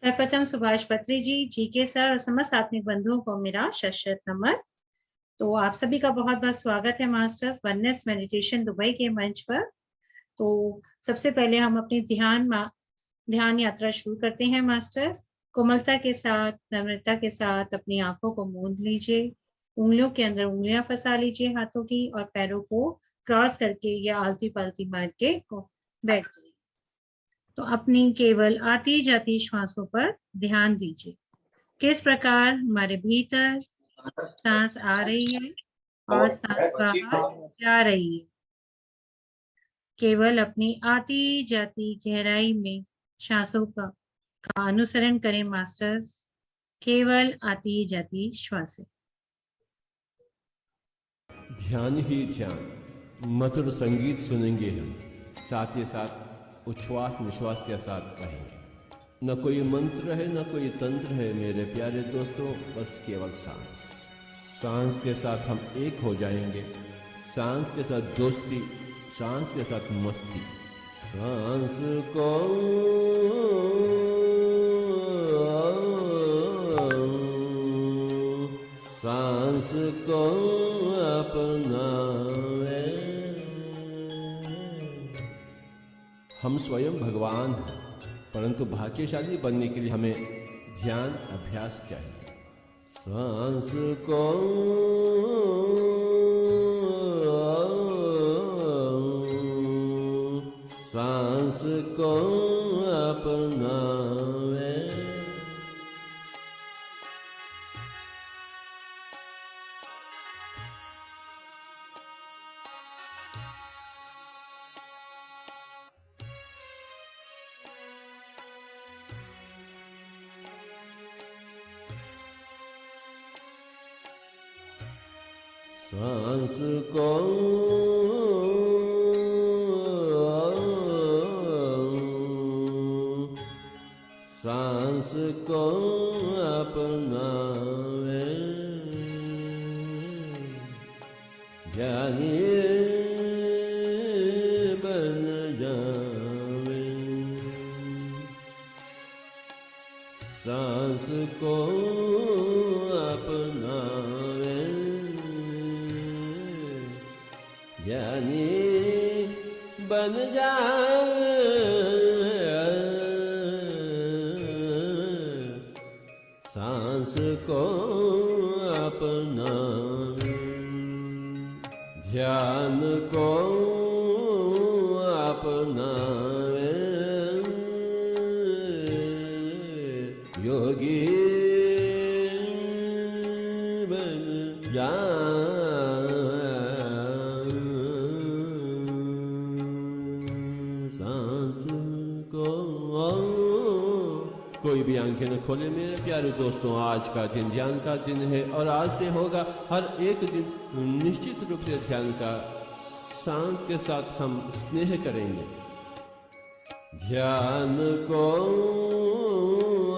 सर्वप्रथम सुभाष पत्री जी, GK sir और समस्त आत्मिक बंधुओं को मेरा शत नमन। तो आप सभी का बहुत बहुत स्वागत है मास्टर्स वननेस मेडिटेशन दुबई के मंच पर। तो सबसे पहले हम अपनी ध्यान यात्रा शुरू करते हैं मास्टर्स। कोमलता के साथ, नम्रता के साथ अपनी आंखों को मूंद लीजिए। उंगलियों के अंदर उंगलियां फंसा लीजिए हाथों की, और पैरों को क्रॉस करके या आलती पालती मार के बैठ जाइए। तो अपनी केवल आती जाती श्वासों पर ध्यान दीजिए। किस प्रकार हमारे भीतर सांस आ रही है और सांस बाहर जा रही है। केवल अपनी आती जाती गहराई में सांसों का अनुसरण करें मास्टर्स। केवल आती जाती श्वासें। ध्यान ही ध्यान, मधुर संगीत सुनेंगे हम, साथ ही साथ उच्छ्वास निश्वास के साथ रहेंगे। न कोई मंत्र है न कोई तंत्र है मेरे प्यारे दोस्तों, बस केवल सांस। सांस के साथ हम एक हो जाएंगे, सांस के साथ दोस्ती, सांस के साथ मस्ती। सांस को सांस को अपनावे। हम स्वयं भगवान हैं, परंतु भाग्यशाली बनने के लिए हमें ध्यान अभ्यास चाहिए। सांस को सांस को अपनावे। सांस को सांस को अपनावे। ज्ञानी बन जावे। सांस को अपनावे, ज्ञानी बन जावे। सांस को अपनावे, ध्यान को अपनावे। योगी बन जावे। कोई भी आंखें न खोले मेरे प्यारे दोस्तों। आज का दिन ध्यान का दिन है और आज से होगा हर एक दिन निश्चित रूप से ध्यान का। सांस के साथ हम स्नेह करेंगे। ध्यान को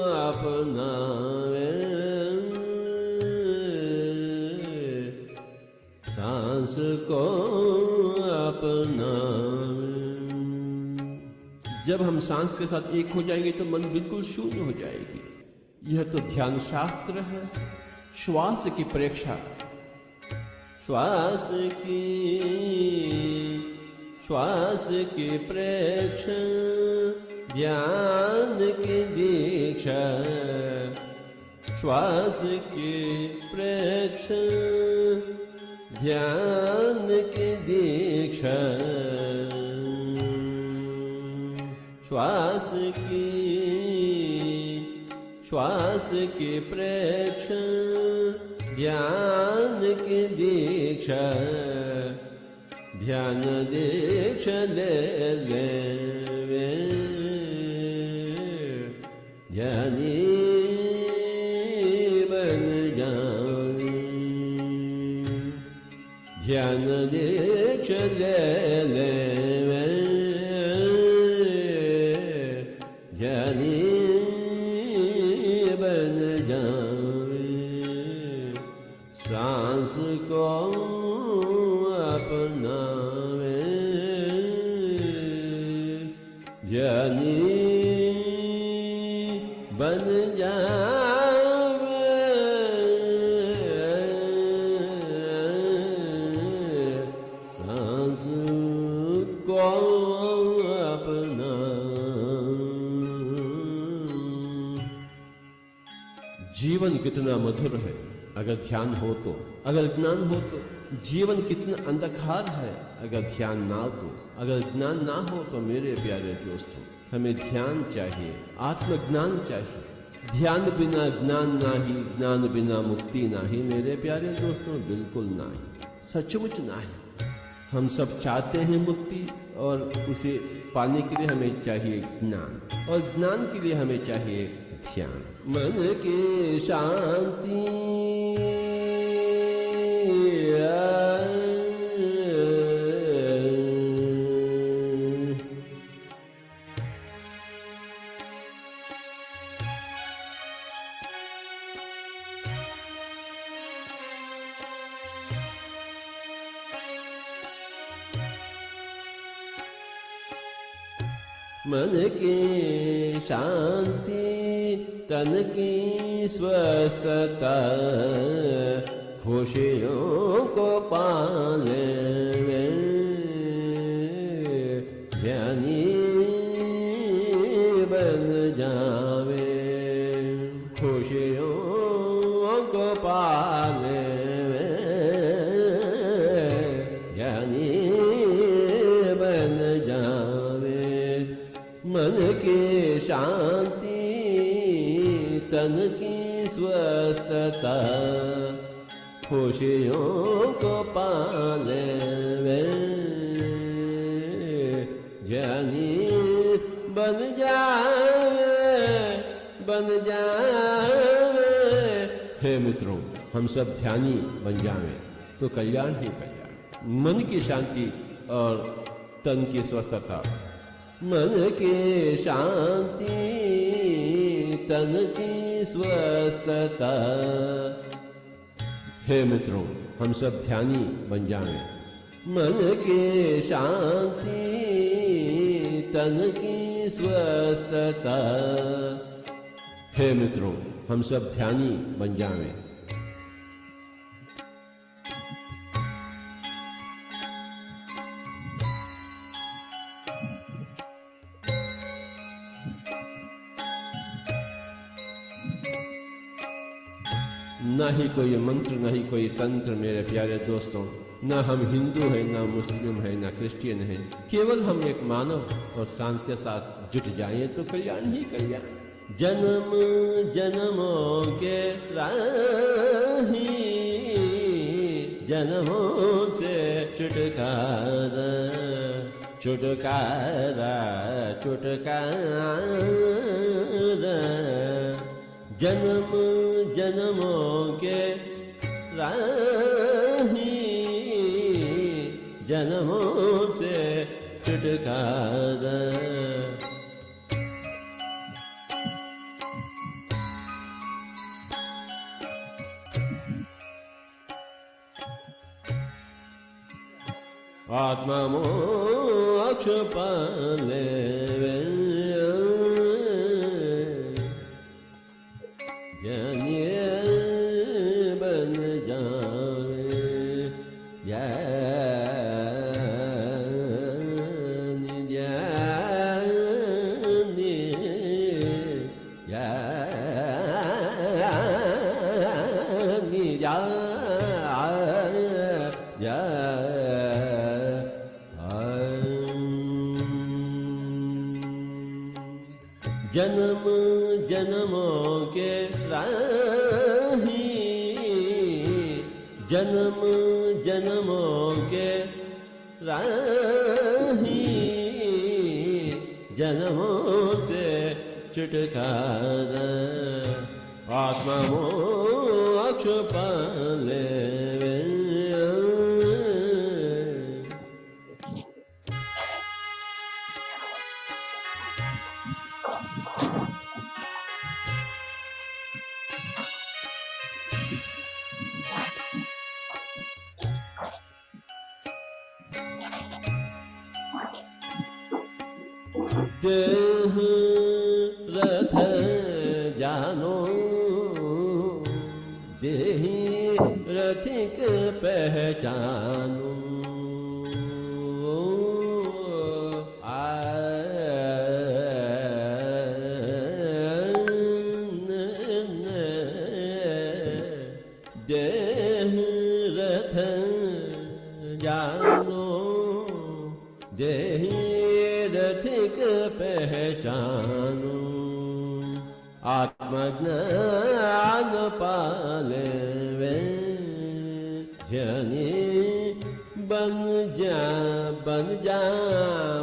अपनावे, सांस को अपनावे। जब हम सांस के साथ एक हो जाएंगे तो मन बिल्कुल शून्य हो जाएगी। यह तो ध्यान शास्त्र है। श्वास की परीक्षा, श्वास की प्रेक्षा, ध्यान की दीक्षा। श्वास की प्रेक्षा, ध्यान की दीक्षा। श्वास की प्रेक्षा, ध्यान की दीक्षा। ध्यान दीक्षा ले लेवे, ध्यानी बन जावे। ध्यान दीक्षा ले लेवे, ध्यानी बन जावे। सांस को अपनावे, ध्यानी बन जावे सांस को अपना। जीवन कितना मधुर है अगर ध्यान हो तो, अगर ज्ञान हो तो। जीवन कितना अंधकार है अगर ध्यान ना हो तो, अगर ज्ञान ना हो तो। मेरे प्यारे दोस्तों, हमें ध्यान चाहिए, आत्मज्ञान चाहिए। ध्यान बिना ज्ञान नाही, ज्ञान बिना मुक्ति नाही। मेरे प्यारे दोस्तों, बिल्कुल नहीं, सचमुच नहीं। हम सब चाहते हैं मुक्ति, और उसे पाने के लिए हमें चाहिए ज्ञान, और ज्ञान के लिए हमें चाहिए ध्यान। मन की शांति मन की शांति, तन की स्वस्थता, खुशियों को पाले ज्ञानी बन जावे। खुशियों को पाले ज्ञानी बन जावे। मन की शांति, तन की स्वस्थता, खुशियों को पाले वे ज्ञानी बन जावे, बन जावे। हे मित्रों, हम सब ध्यानी बन जावे तो कल्याण ही कल्याण। मन की शांति और तन की स्वस्थता। मन की शांति, तन की स्वस्थता। हे मित्रों, हम सब ध्यानी बन जाएं। मन की शांति, तन की स्वस्थता। हे मित्रों, हम सब ध्यानी बन जाएं। ना ही कोई मंत्र, ना ही कोई तंत्र मेरे प्यारे दोस्तों। ना हम हिंदू हैं, ना मुस्लिम हैं, ना क्रिश्चियन हैं। केवल हम एक मानव और सांस के साथ जुट जाएं तो कल्याण ही कल्याण। जन्म जन्मों के राही, जन्मों से छुटकारा, छुटकारा, छुटकारा। जन्म जन्मों के राही, जन्मों से छुटकारा। आत्मा मोक्ष पाले ज्ञानी बन जावे। ज्ञानी ज्ञानी ज्ञानी जन्म जन्मों के राही, जन्म जन्मों के राही, जन्मों से छुटकारा। आत्मा मोक्ष पाले देह रथ पहचानूं। देह रथ जानो, देहि रथिक पहचानो। आत्मज्ञान पाले वे ध्यानी बन जा, बन जा,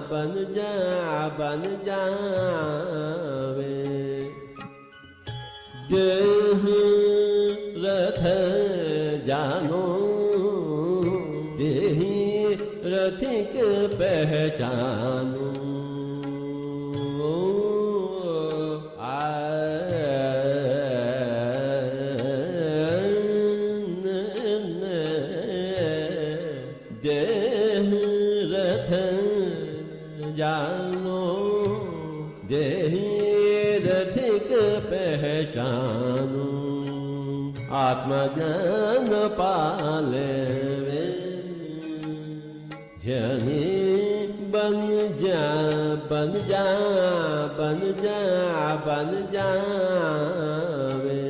बन जा, बन जावे। देह रथ जानो, देहि रथिक पहचानो। देह रथ जानो, देहि रथिक पहचानो। आत्मज्ञान पाले वे ध्यानी बन जा, बन जा, बन जा, बन जावे।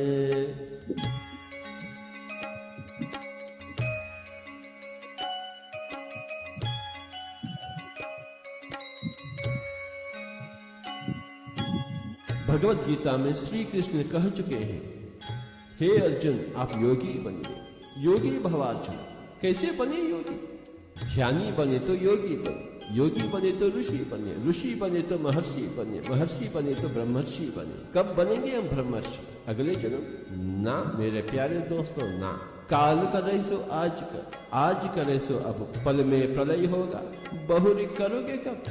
भगवत गीता में श्री कृष्ण कह चुके हैं, हे अर्जुन आप योगी बनिए, योगी भवार्जुन। कैसे बने योगी? ध्यानी बने तो योगी बने, योगी बने तो ऋषि बने, ऋषि बने तो महर्षि बने, महर्षि बने तो ब्रह्मर्षि बने। कब बनेंगे हम ब्रह्मर्षि? अगले जन्म? ना मेरे प्यारे दोस्तों, ना। काल करे सो आज कर, आज करे सो अब, पल में प्रलय होगा, बहुरी करोगे कब?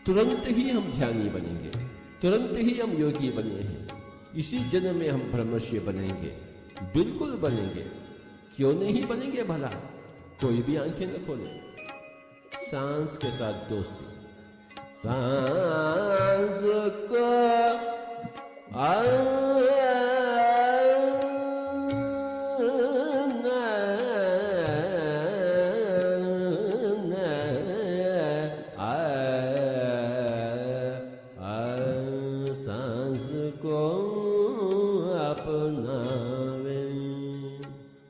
तुरंत ही हम ध्यानी बनेंगे, तुरंत ही हम योगी बने हैं। इसी जन्म में हम ब्रह्मर्षि बनेंगे, बिल्कुल बनेंगे। क्यों नहीं बनेंगे भला? कोई भी आंखें न खोले। सांस के साथ दोस्ती, सांस को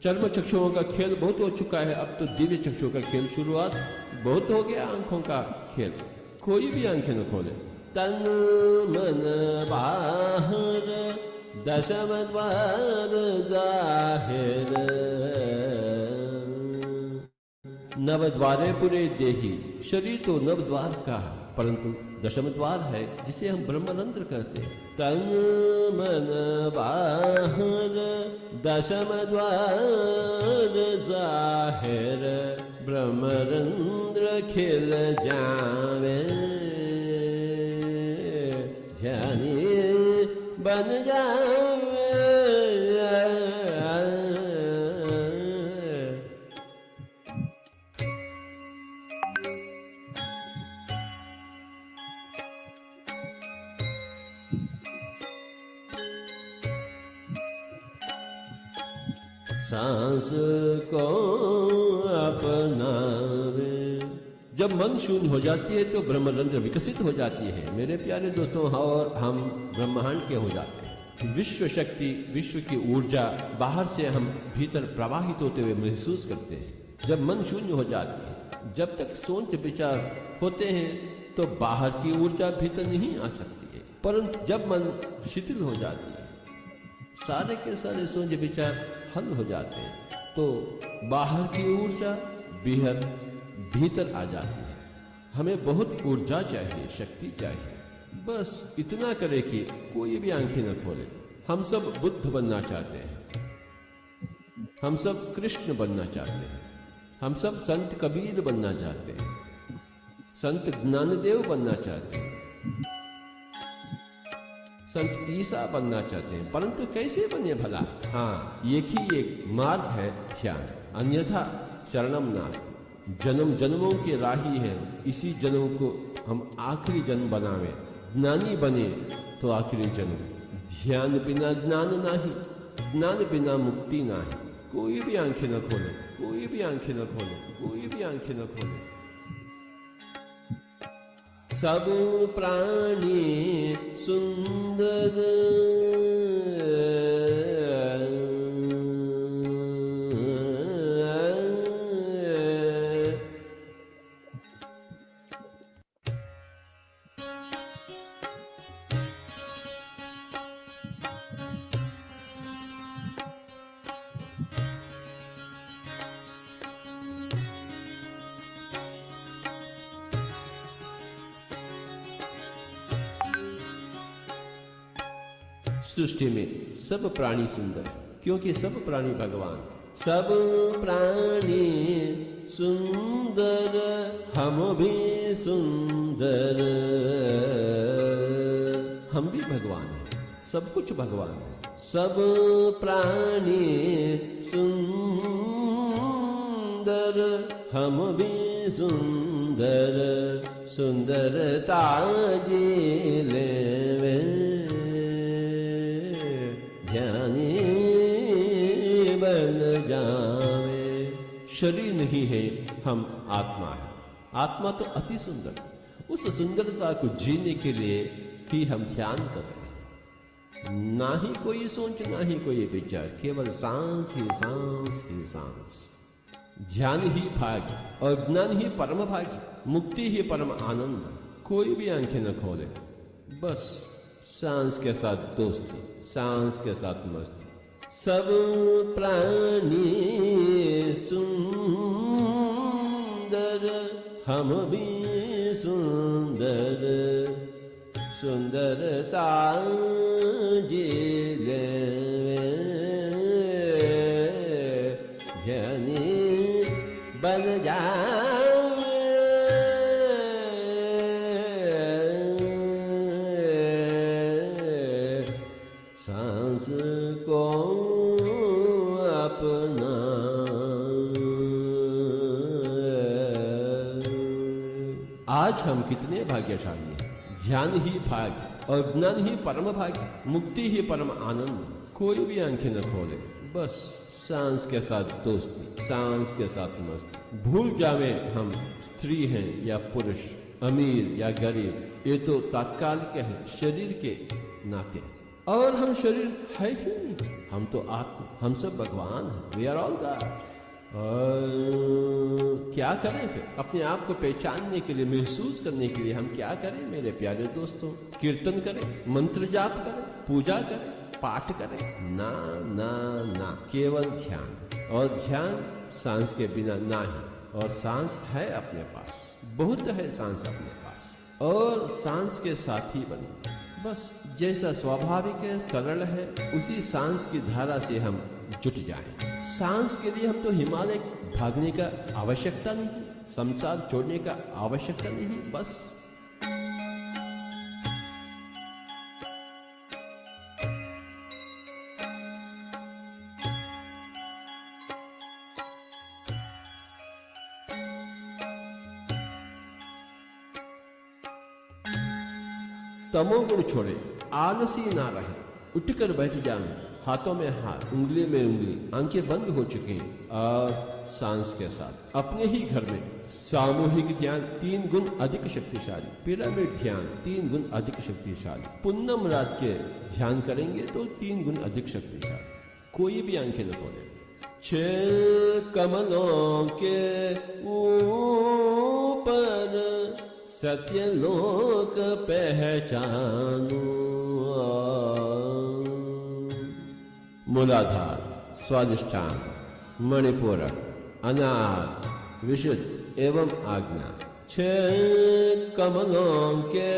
चर्म चक्षुओं का खेल बहुत हो चुका है, अब तो दिव्य चक्षुओं का खेल शुरुआत बहुत हो गया। आंखों का खेल, कोई भी आंखें न खोले। तन मन बाहर दशम द्वार जाहिर, नव द्वारे पुरे देही। शरीर तो नव द्वार का, परंतु दशम द्वार है जिसे हम ब्रह्मरंध्र कहते हैं। तन मन बाहर दशम द्वार जाहिर, ब्रह्मरंध्र खिल जावे। ध्यानी बन जावे। सांस को अपनावे। जब मन शून्य हो जाती है तो ब्रह्मरंध्र विकसित हो जाती है मेरे प्यारे दोस्तों, और हम ब्रह्मांड के हो जाते हैं। विश्व शक्ति, विश्व की ऊर्जा बाहर से हम भीतर प्रवाहित होते हुए महसूस करते हैं। जब मन शून्य हो जाती है, जब तक सोच विचार होते हैं तो बाहर की ऊर्जा भीतर नहीं आ सकती है। परंतु जब मन शिथिल हो जाती है, सारे के सारे सोच विचार हल हो जाते हैं, तो बाहर की ऊर्जा भीतर आ जाती है। हमें बहुत ऊर्जा चाहिए, शक्ति चाहिए। बस इतना करे कि कोई भी आंखें न खोले। हम सब बुद्ध बनना चाहते हैं, हम सब कृष्ण बनना चाहते हैं, हम सब संत कबीर बनना चाहते हैं, संत ज्ञानदेव बनना चाहते हैं, संत ईसा बनना चाहते हैं। परंतु कैसे बने भला? हाँ, एक ही एक मार्ग है, ध्यान। अन्यथा शरणम नास्ति। जन्म जन्मों के राही है, इसी जन्म को हम आखिरी जन्म बनावे। ज्ञानी बने तो आखिरी जन्म। ध्यान बिना ज्ञान नाही, ज्ञान बिना मुक्ति नाही। कोई भी आंखें न खोले। कोई भी आंखें न खोले, कोई भी आंखें न खोले। सब प्राणी सुंदर सृष्टि में सब प्राणी सुंदर, क्योंकि सब प्राणी भगवान। सब प्राणी सुंदर, हम भी सुंदर, हम भी भगवान हैं, सब कुछ भगवान है। सब प्राणी सुंदर, हम भी सुंदर, सुंदरता जी लेवे ज्ञानी बन जावे। शरीर नहीं है, हम आत्मा है। आत्मा तो अति सुंदर, उस सुंदरता को जीने के लिए ही हम ध्यान कर रहे हैं। ना ही कोई सोच, ना ही कोई विचार, केवल सांस ही सांस ही सांस। ध्यान ही भाग्य और ज्ञान ही परम भाग्य, मुक्ति ही परम आनंद। कोई भी आंखें न खोले, बस सांस के साथ दोस्ती, सांस के साथ मस्ती। सब प्राणी सुंदर, हम भी सुंदर, सुंदरता जी लेवे जनी बन जावे। सांस को अपना आज हम कितने भाग्यशाली हैं। ध्यान ही भाग्य और ज्ञान ही परम भाग्य, मुक्ति ही परम आनंद। कोई भी आंखें न खोले, बस सांस के साथ दोस्ती, सांस के साथ मस्ती। भूल जावे हम स्त्री हैं या पुरुष, अमीर या गरीब, ये तो तात्कालिक है शरीर के नाते। और हम शरीर है ही नहीं, हम तो आत्मा, हम सब भगवान हैं। We are all God. क्या करें फिर? अपने आप को पहचानने के लिए, महसूस करने के लिए हम क्या करें मेरे प्यारे दोस्तों? कीर्तन करें, मंत्र जाप करें, पूजा करें, पाठ करें? ना ना ना, केवल ध्यान। और ध्यान सांस के बिना ना है। और सांस है अपने पास, बहुत है सांस अपने पास, और सांस के साथी बने। बस जैसा स्वाभाविक है, सरल है, उसी सांस की धारा से हम जुट जाएं। सांस के लिए हम तो हिमालय भागने का आवश्यकता नहीं, संसार छोड़ने का आवश्यकता नहीं। बस तमोगुण छोड़े, आलसी ना रहे, उठकर बैठ जाए, हाथों में हाथ, उंगली में उंगली, आंखें बंद हो चुकी हैं। और सांस के साथ अपने ही घर में सामूहिक ध्यान 3 गुण अधिक शक्तिशाली, पिरामिड ध्यान 3 गुण अधिक शक्तिशाली। पूनम रात के ध्यान करेंगे तो 3 गुण अधिक शक्तिशाली। कोई भी आंखें न खोले। 6 कमलों के ऊपर सत्यलोक पहचानो। मूलाधार, स्वादिष्ठान, मणिपूरक, अनार, विशुद्ध एवं आज्ञा। 6 कमलों के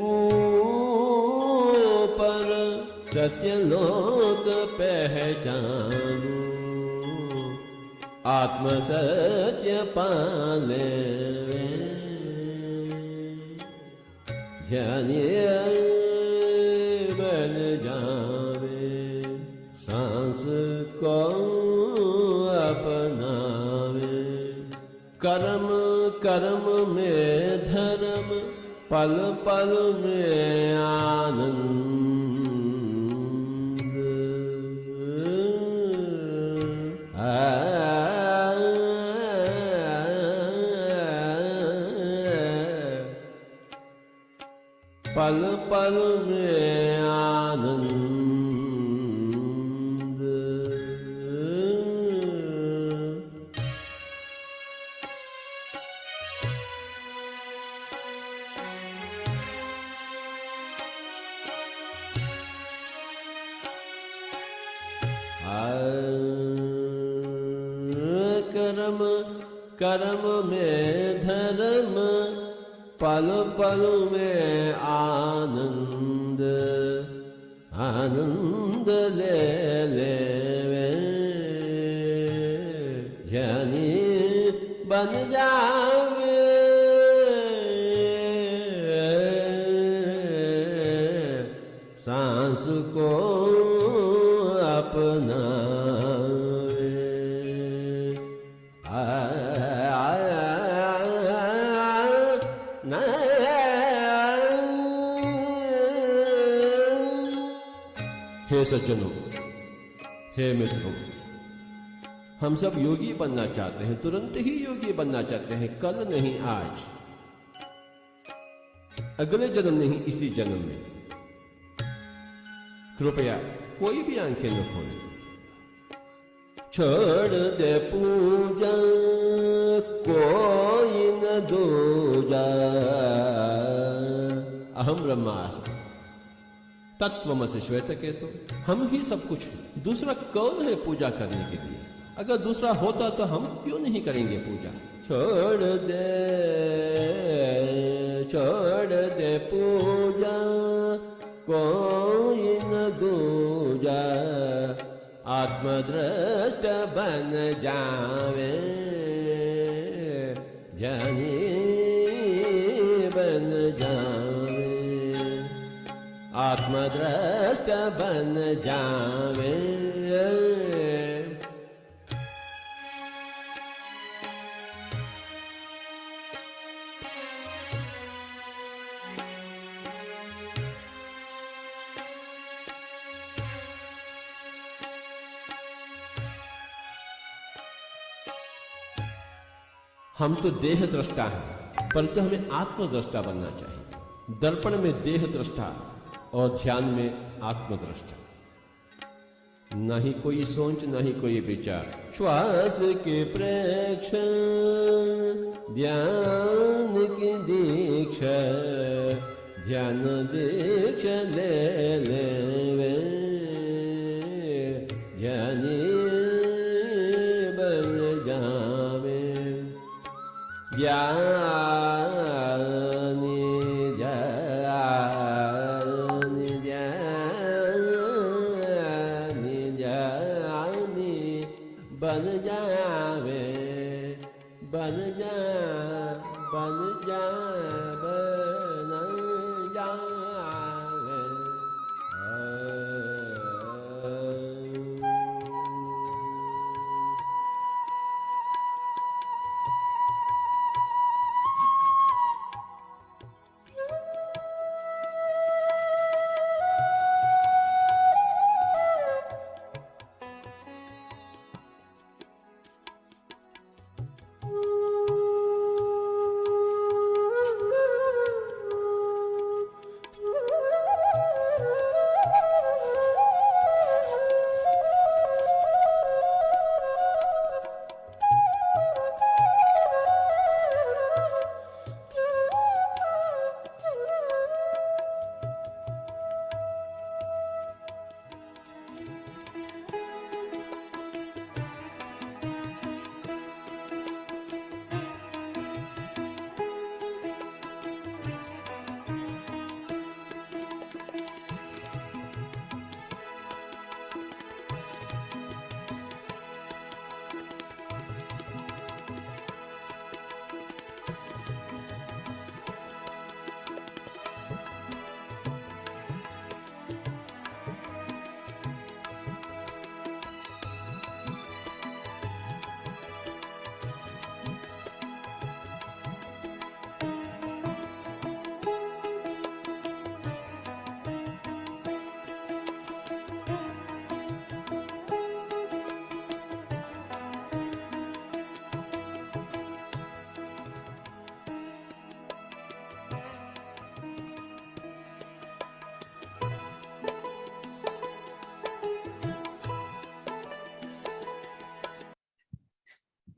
ऊपर सत्यलोक पहचानो। आत्म सत्य पाले जानिए बन जावे। सांस को अपनावे, कर्म कर्म में धर्म, पल पल में आनंद। पल पल में आनंद। कर्म कर्म में धर्म, पल पल में आनंद। आनंद ले ले वे ज्ञानी बन जावे। सांस को अपना हे सज्जनों, हे मित्रों, हम सब योगी बनना चाहते हैं, तुरंत ही योगी बनना चाहते हैं, कल नहीं आज, अगले जन्म नहीं इसी जन्म में। कृपया कोई भी आंखें न खोलें। छोड़ दे पूजा कोई न दूजा, अहम ब्रह्मास्मि तत्वमसि श्वेतकेतु। हम ही सब कुछ हैं, दूसरा कौन है पूजा करने के लिए? अगर दूसरा होता तो हम क्यों नहीं करेंगे पूजा? छोड़ दे पूजा कोई न दूजा, आत्मदृष्ट बन जावे ज्ञानी बन जावे। आत्मदृष्ट बन जावे। हम तो देह दृष्टा हैं, परंतु हमें आत्मदृष्टा बनना चाहिए। दर्पण में देह दृष्टा और ध्यान में आत्मदृष्टा। न ही कोई सोच, न ही कोई विचार। श्वास के प्रेक्षण, ध्यान की दीक्षा, ध्यान दीक्षा ले ले वे ज्ञानी बन जावे। ज्ञानी बन जावे, बन जा, बन जा, बन जावे।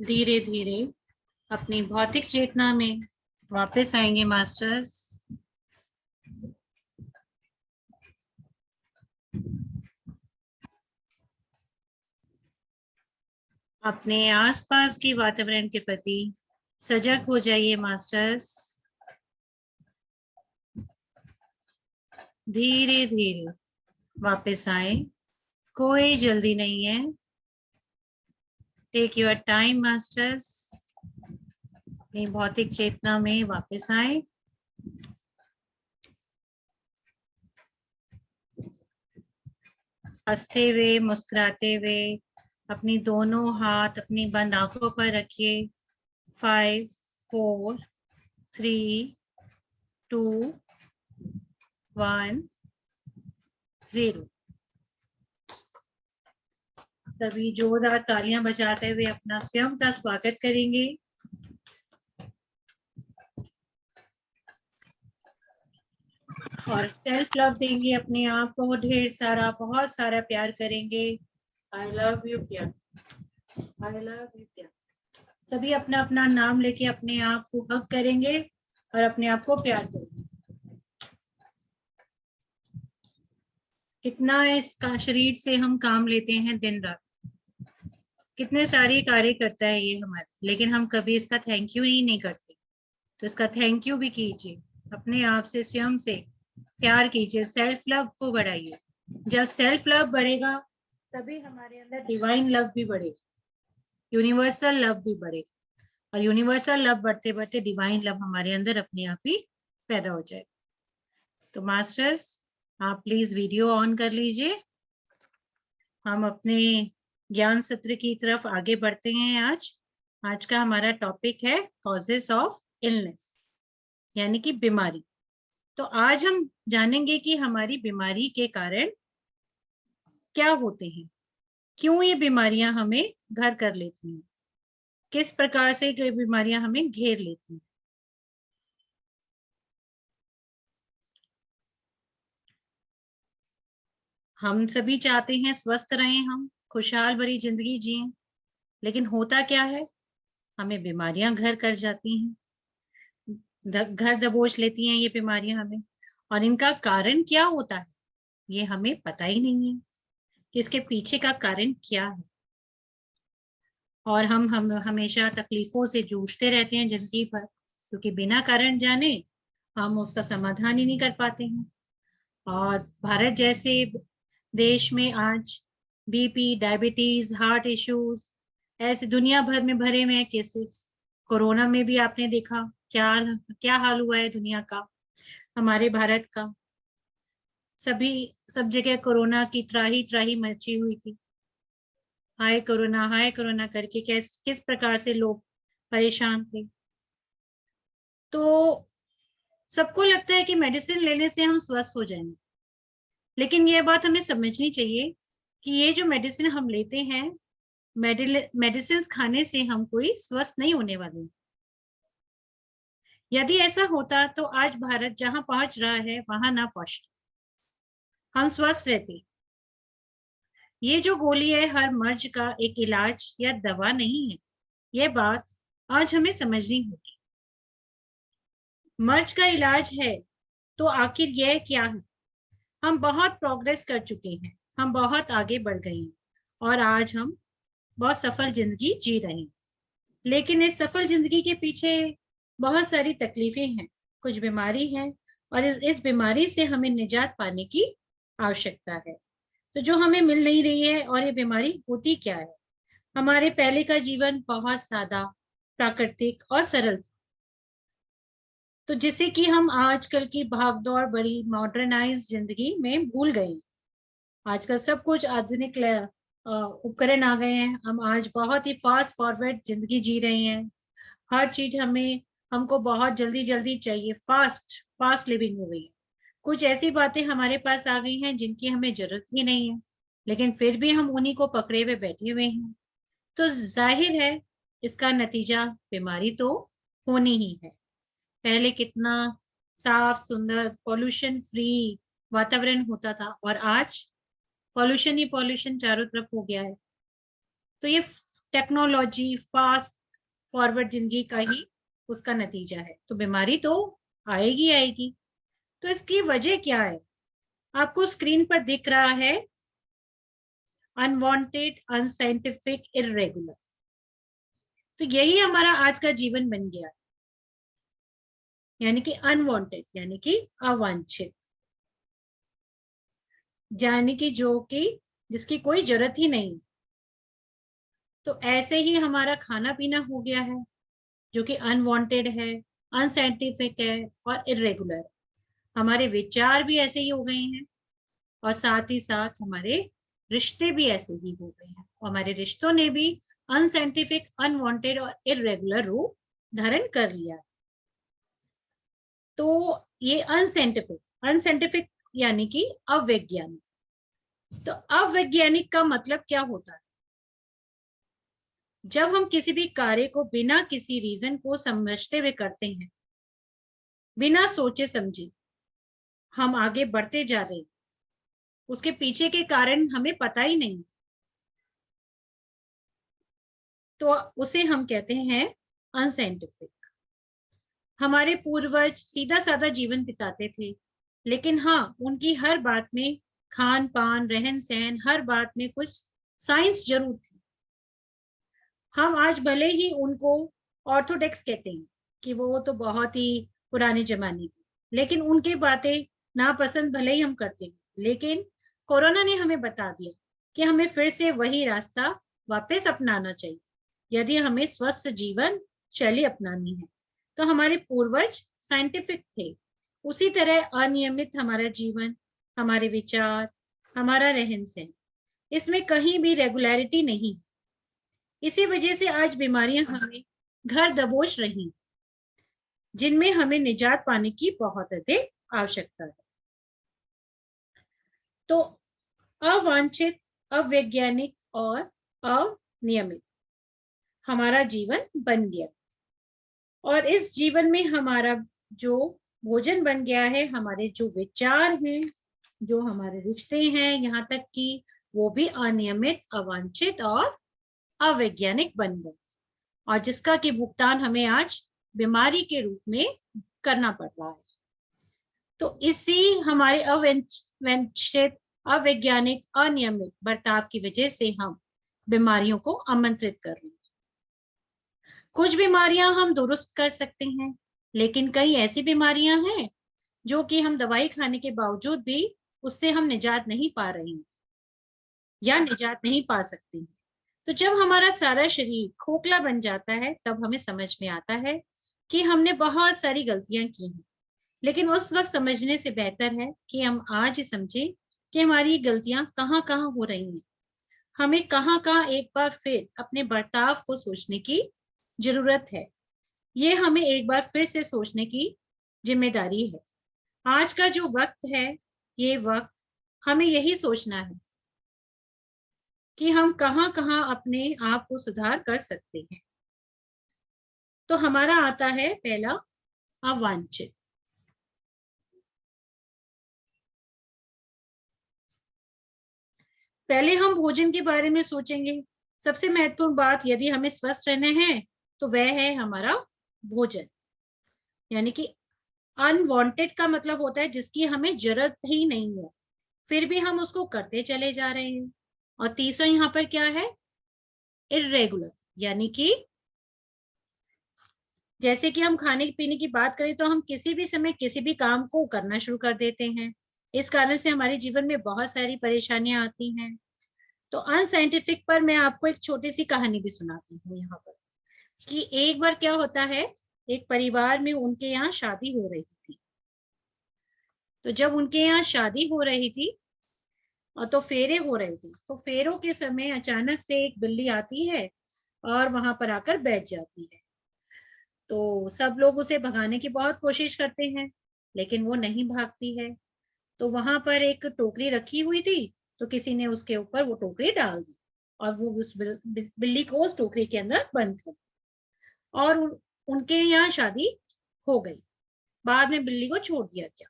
धीरे धीरे अपनी भौतिक चेतना में वापस आएंगे मास्टर्स। अपने आसपास के वातावरण के प्रति सजग हो जाइए मास्टर्स। धीरे धीरे वापस आए, कोई जल्दी नहीं है। Take your time masters. अपनी भौतिक चेतना में वापस आए। हंसते हुए, मुस्कुराते हुए अपनी दोनों हाथ अपनी बंद आंखों पर रखिए। 5 4 3 2 1 0। सभी जोरदार तालियां बजाते हुए अपना स्वयं का स्वागत करेंगे। और सेल्फ लव देंगे, अपने आप को ढेर सारा, बहुत सारा प्यार करेंगे। आई लव यू प्यार, आई लव यू प्यार। सभी अपना अपना नाम लेके अपने आप को हग करेंगे और अपने आप को प्यार करेंगे। कितना इसका शरीर से हम काम लेते हैं दिन रात, कितने सारे कार्य करता है ये हमारे, लेकिन हम कभी इसका थैंक यू ही नहीं करते। तो इसका थैंक यू भी कीजिए, अपने आप से, स्वयं से प्यार कीजिए, सेल्फ लव को बढ़ाइए। जब सेल्फ लव बढ़ेगा तभी हमारे अंदर डिवाइन लव भी बढ़ेगा, यूनिवर्सल लव भी बढ़ेगा, और यूनिवर्सल लव बढ़ते बढ़ते डिवाइन लव हमारे अंदर अपने आप ही पैदा हो जाए। तो मास्टर्स, आप प्लीज वीडियो ऑन कर लीजिए। हम अपने ज्ञान सत्र की तरफ आगे बढ़ते हैं। आज का हमारा टॉपिक है कॉजेस ऑफ इलनेस, यानी कि बीमारी। तो आज हम जानेंगे कि हमारी बीमारी के कारण क्या होते हैं, क्यों ये बीमारियां हमें घर कर लेती हैं, किस प्रकार से ये बीमारियां हमें घेर लेती हैं। हम सभी चाहते हैं स्वस्थ रहें, हम खुशहाल भरी जिंदगी जिएं, लेकिन होता क्या है, हमें बीमारियां घर कर जाती हैं, घर दबोच लेती हैं ये बीमारियां हमें। और इनका कारण क्या होता है ये हमें पता ही नहीं है कि इसके पीछे का कारण क्या है। और हम हमेशा तकलीफों से जूझते रहते हैं जिंदगी भर, क्योंकि बिना कारण जाने हम उसका समाधान ही नहीं कर पाते हैं। और भारत जैसे देश में आज बीपी, डायबिटीज, हार्ट इश्यूज ऐसे दुनिया भर में भरे हुए हैं केसेस। कोरोना में भी आपने देखा क्या क्या हाल हुआ है दुनिया का, हमारे भारत का। सब जगह कोरोना की त्राही त्राही मची हुई थी। हाय कोरोना करके किस प्रकार से लोग परेशान थे। तो सबको लगता है कि मेडिसिन लेने से हम स्वस्थ हो जाएंगे, लेकिन ये बात हमें समझनी चाहिए कि ये जो मेडिसिन हम लेते हैं, मेडिसिन खाने से हम कोई स्वस्थ नहीं होने वाले। यदि ऐसा होता तो आज भारत जहां पहुंच रहा है वहां ना पहुंचता, हम स्वस्थ रहते। ये जो गोली है हर मर्ज का एक इलाज या दवा नहीं है, ये बात आज हमें समझनी होगी। मर्ज का इलाज है तो आखिर यह क्या है। हम बहुत प्रोग्रेस कर चुके हैं, हम बहुत आगे बढ़ गए हैं, और आज हम बहुत सफल जिंदगी जी रहे हैं। लेकिन इस सफल जिंदगी के पीछे बहुत सारी तकलीफें हैं, कुछ बीमारी है, और इस बीमारी से हमें निजात पाने की आवश्यकता है। तो जो हमें मिल नहीं रही है, और ये बीमारी होती क्या है। हमारे पहले का जीवन बहुत सादा, प्राकृतिक और सरल था, तो जिसे कि हम आजकल की भागदौड़ बड़ी मॉडर्नाइज जिंदगी में भूल गए। आजकल सब कुछ आधुनिक उपकरण आ गए हैं, हम आज बहुत ही फास्ट फॉरवर्ड जिंदगी जी रहे हैं। हर चीज हमको बहुत जल्दी जल्दी चाहिए, फास्ट फास्ट लिविंग हो गई है। कुछ ऐसी बातें हमारे पास आ गई हैं जिनकी हमें जरूरत ही नहीं है, लेकिन फिर भी हम उन्हीं को पकड़े हुए बैठे हुए हैं। तो जाहिर है इसका नतीजा बीमारी तो होनी ही है। पहले कितना साफ सुंदर पॉल्यूशन फ्री वातावरण होता था, और आज पॉल्यूशन ही पॉल्यूशन चारों तरफ हो गया है। तो ये टेक्नोलॉजी, फास्ट फॉरवर्ड जिंदगी का ही उसका नतीजा है। तो बीमारी तो आएगी आएगी। तो इसकी वजह क्या है? आपको स्क्रीन पर दिख रहा है अनवांटेड, अनसाइंटिफिक, इरेगुलर। तो यही हमारा आज का जीवन बन गया, यानी कि अनवांटेड यानी कि अवांछित, यानी कि जो कि जिसकी कोई जरूरत ही नहीं। तो ऐसे ही हमारा खाना पीना हो गया है जो कि अनवांटेड है, अनसाइंटिफिक है और इरेगुलर। हमारे विचार भी ऐसे ही हो गए हैं और साथ ही साथ हमारे रिश्ते भी ऐसे ही हो गए हैं, और हमारे रिश्तों ने भी अनसाइंटिफिक, अनवांटेड और इरेगुलर रूप धारण कर लिया। तो ये अनसाइंटिफिक, अनसाइंटिफिक यानी कि अवैज्ञानिक। तो अवैज्ञानिक का मतलब क्या होता है? जब हम किसी भी कार्य को बिना किसी रीजन को समझते हुए करते हैं, बिना सोचे समझे हम आगे बढ़ते जा रहे हैं, उसके पीछे के कारण हमें पता ही नहीं, तो उसे हम कहते हैं अनसाइंटिफिक। हमारे पूर्वज सीधा साधा जीवन बिताते थे, लेकिन हाँ, उनकी हर बात में, खान पान, रहन सहन, हर बात में कुछ साइंस जरूर थी। हम आज भले ही उनको ऑर्थोडॉक्स कहते हैं कि वो तो बहुत ही पुराने जमाने की, लेकिन उनकी बातें नापसंद भले ही हम करते हैं, लेकिन कोरोना ने हमें बता दिया कि हमें फिर से वही रास्ता वापस अपनाना चाहिए यदि हमें स्वस्थ जीवन शैली अपनानी है। तो हमारे पूर्वज साइंटिफिक थे, उसी तरह अनियमित हमारा जीवन, हमारे विचार, हमारा रहन सहन, इसमें कहीं भी रेगुलरिटी नहीं। इसी वजह से आज बीमारियां हमें घर दबोच रही, जिनमें हमें निजात पाने की बहुत अधिक आवश्यकता है। तो अवांछित, अवैज्ञानिक और अनियमित हमारा जीवन बन गया, और इस जीवन में हमारा जो भोजन बन गया है, हमारे जो विचार हैं, जो हमारे रिश्ते हैं, यहाँ तक कि वो भी अनियमित, अवांछित और अवैज्ञानिक बन गए, और जिसका कि भुगतान हमें आज बीमारी के रूप में करना पड़ रहा है। तो इसी हमारे अवांछित, अवैज्ञानिक, अनियमित बर्ताव की वजह से हम बीमारियों को आमंत्रित कर रहे हैं। कुछ बीमारियां हम दुरुस्त कर सकते हैं, लेकिन कई ऐसी बीमारियां हैं जो कि हम दवाई खाने के बावजूद भी उससे हम निजात नहीं पा रहे हैं या निजात नहीं पा सकते हैं। तो जब हमारा सारा शरीर खोखला बन जाता है, तब हमें समझ में आता है कि हमने बहुत सारी गलतियां की हैं, लेकिन उस वक्त समझने से बेहतर है कि हम आज ही समझें कि हमारी गलतियां कहाँ कहाँ हो रही हैं। हमें कहाँ कहाँ एक बार फिर अपने बर्ताव को सोचने की जरूरत है। ये हमें एक बार फिर से सोचने की जिम्मेदारी है। आज का जो वक्त है, ये वक्त हमें यही सोचना है कि हम कहाँ कहाँ अपने आप को सुधार कर सकते हैं। तो हमारा आता है पहला, अवांछित। पहले हम भोजन के बारे में सोचेंगे। सबसे महत्वपूर्ण बात यदि हमें स्वस्थ रहना है तो वह है हमारा भोजन, यानी कि अनवांटेड का मतलब होता है जिसकी हमें जरूरत ही नहीं है, फिर भी हम उसको करते चले जा रहे हैं। और तीसरा यहाँ पर क्या है? इरेगुलर, यानी कि जैसे कि हम खाने पीने की बात करें तो हम किसी भी समय किसी भी काम को करना शुरू कर देते हैं, इस कारण से हमारे जीवन में बहुत सारी परेशानियां आती हैं। तो अनसाइंटिफिक पर मैं आपको एक छोटी सी कहानी भी सुनाती हूँ यहाँ पर, कि एक बार क्या होता है, एक परिवार में उनके यहाँ शादी हो रही थी। तो जब उनके यहाँ शादी हो रही थी और तो फेरे हो रहे थे, तो फेरों के समय अचानक से एक बिल्ली आती है और वहां पर आकर बैठ जाती है। तो सब लोग उसे भगाने की बहुत कोशिश करते हैं, लेकिन वो नहीं भागती है। तो वहां पर एक टोकरी रखी हुई थी, तो किसी ने उसके ऊपर वो टोकरी डाल दी और वो उस बिल्ली को उस टोकरी के अंदर बंद कर, और उनके यहाँ शादी हो गई। बाद में बिल्ली को छोड़ दिया गया।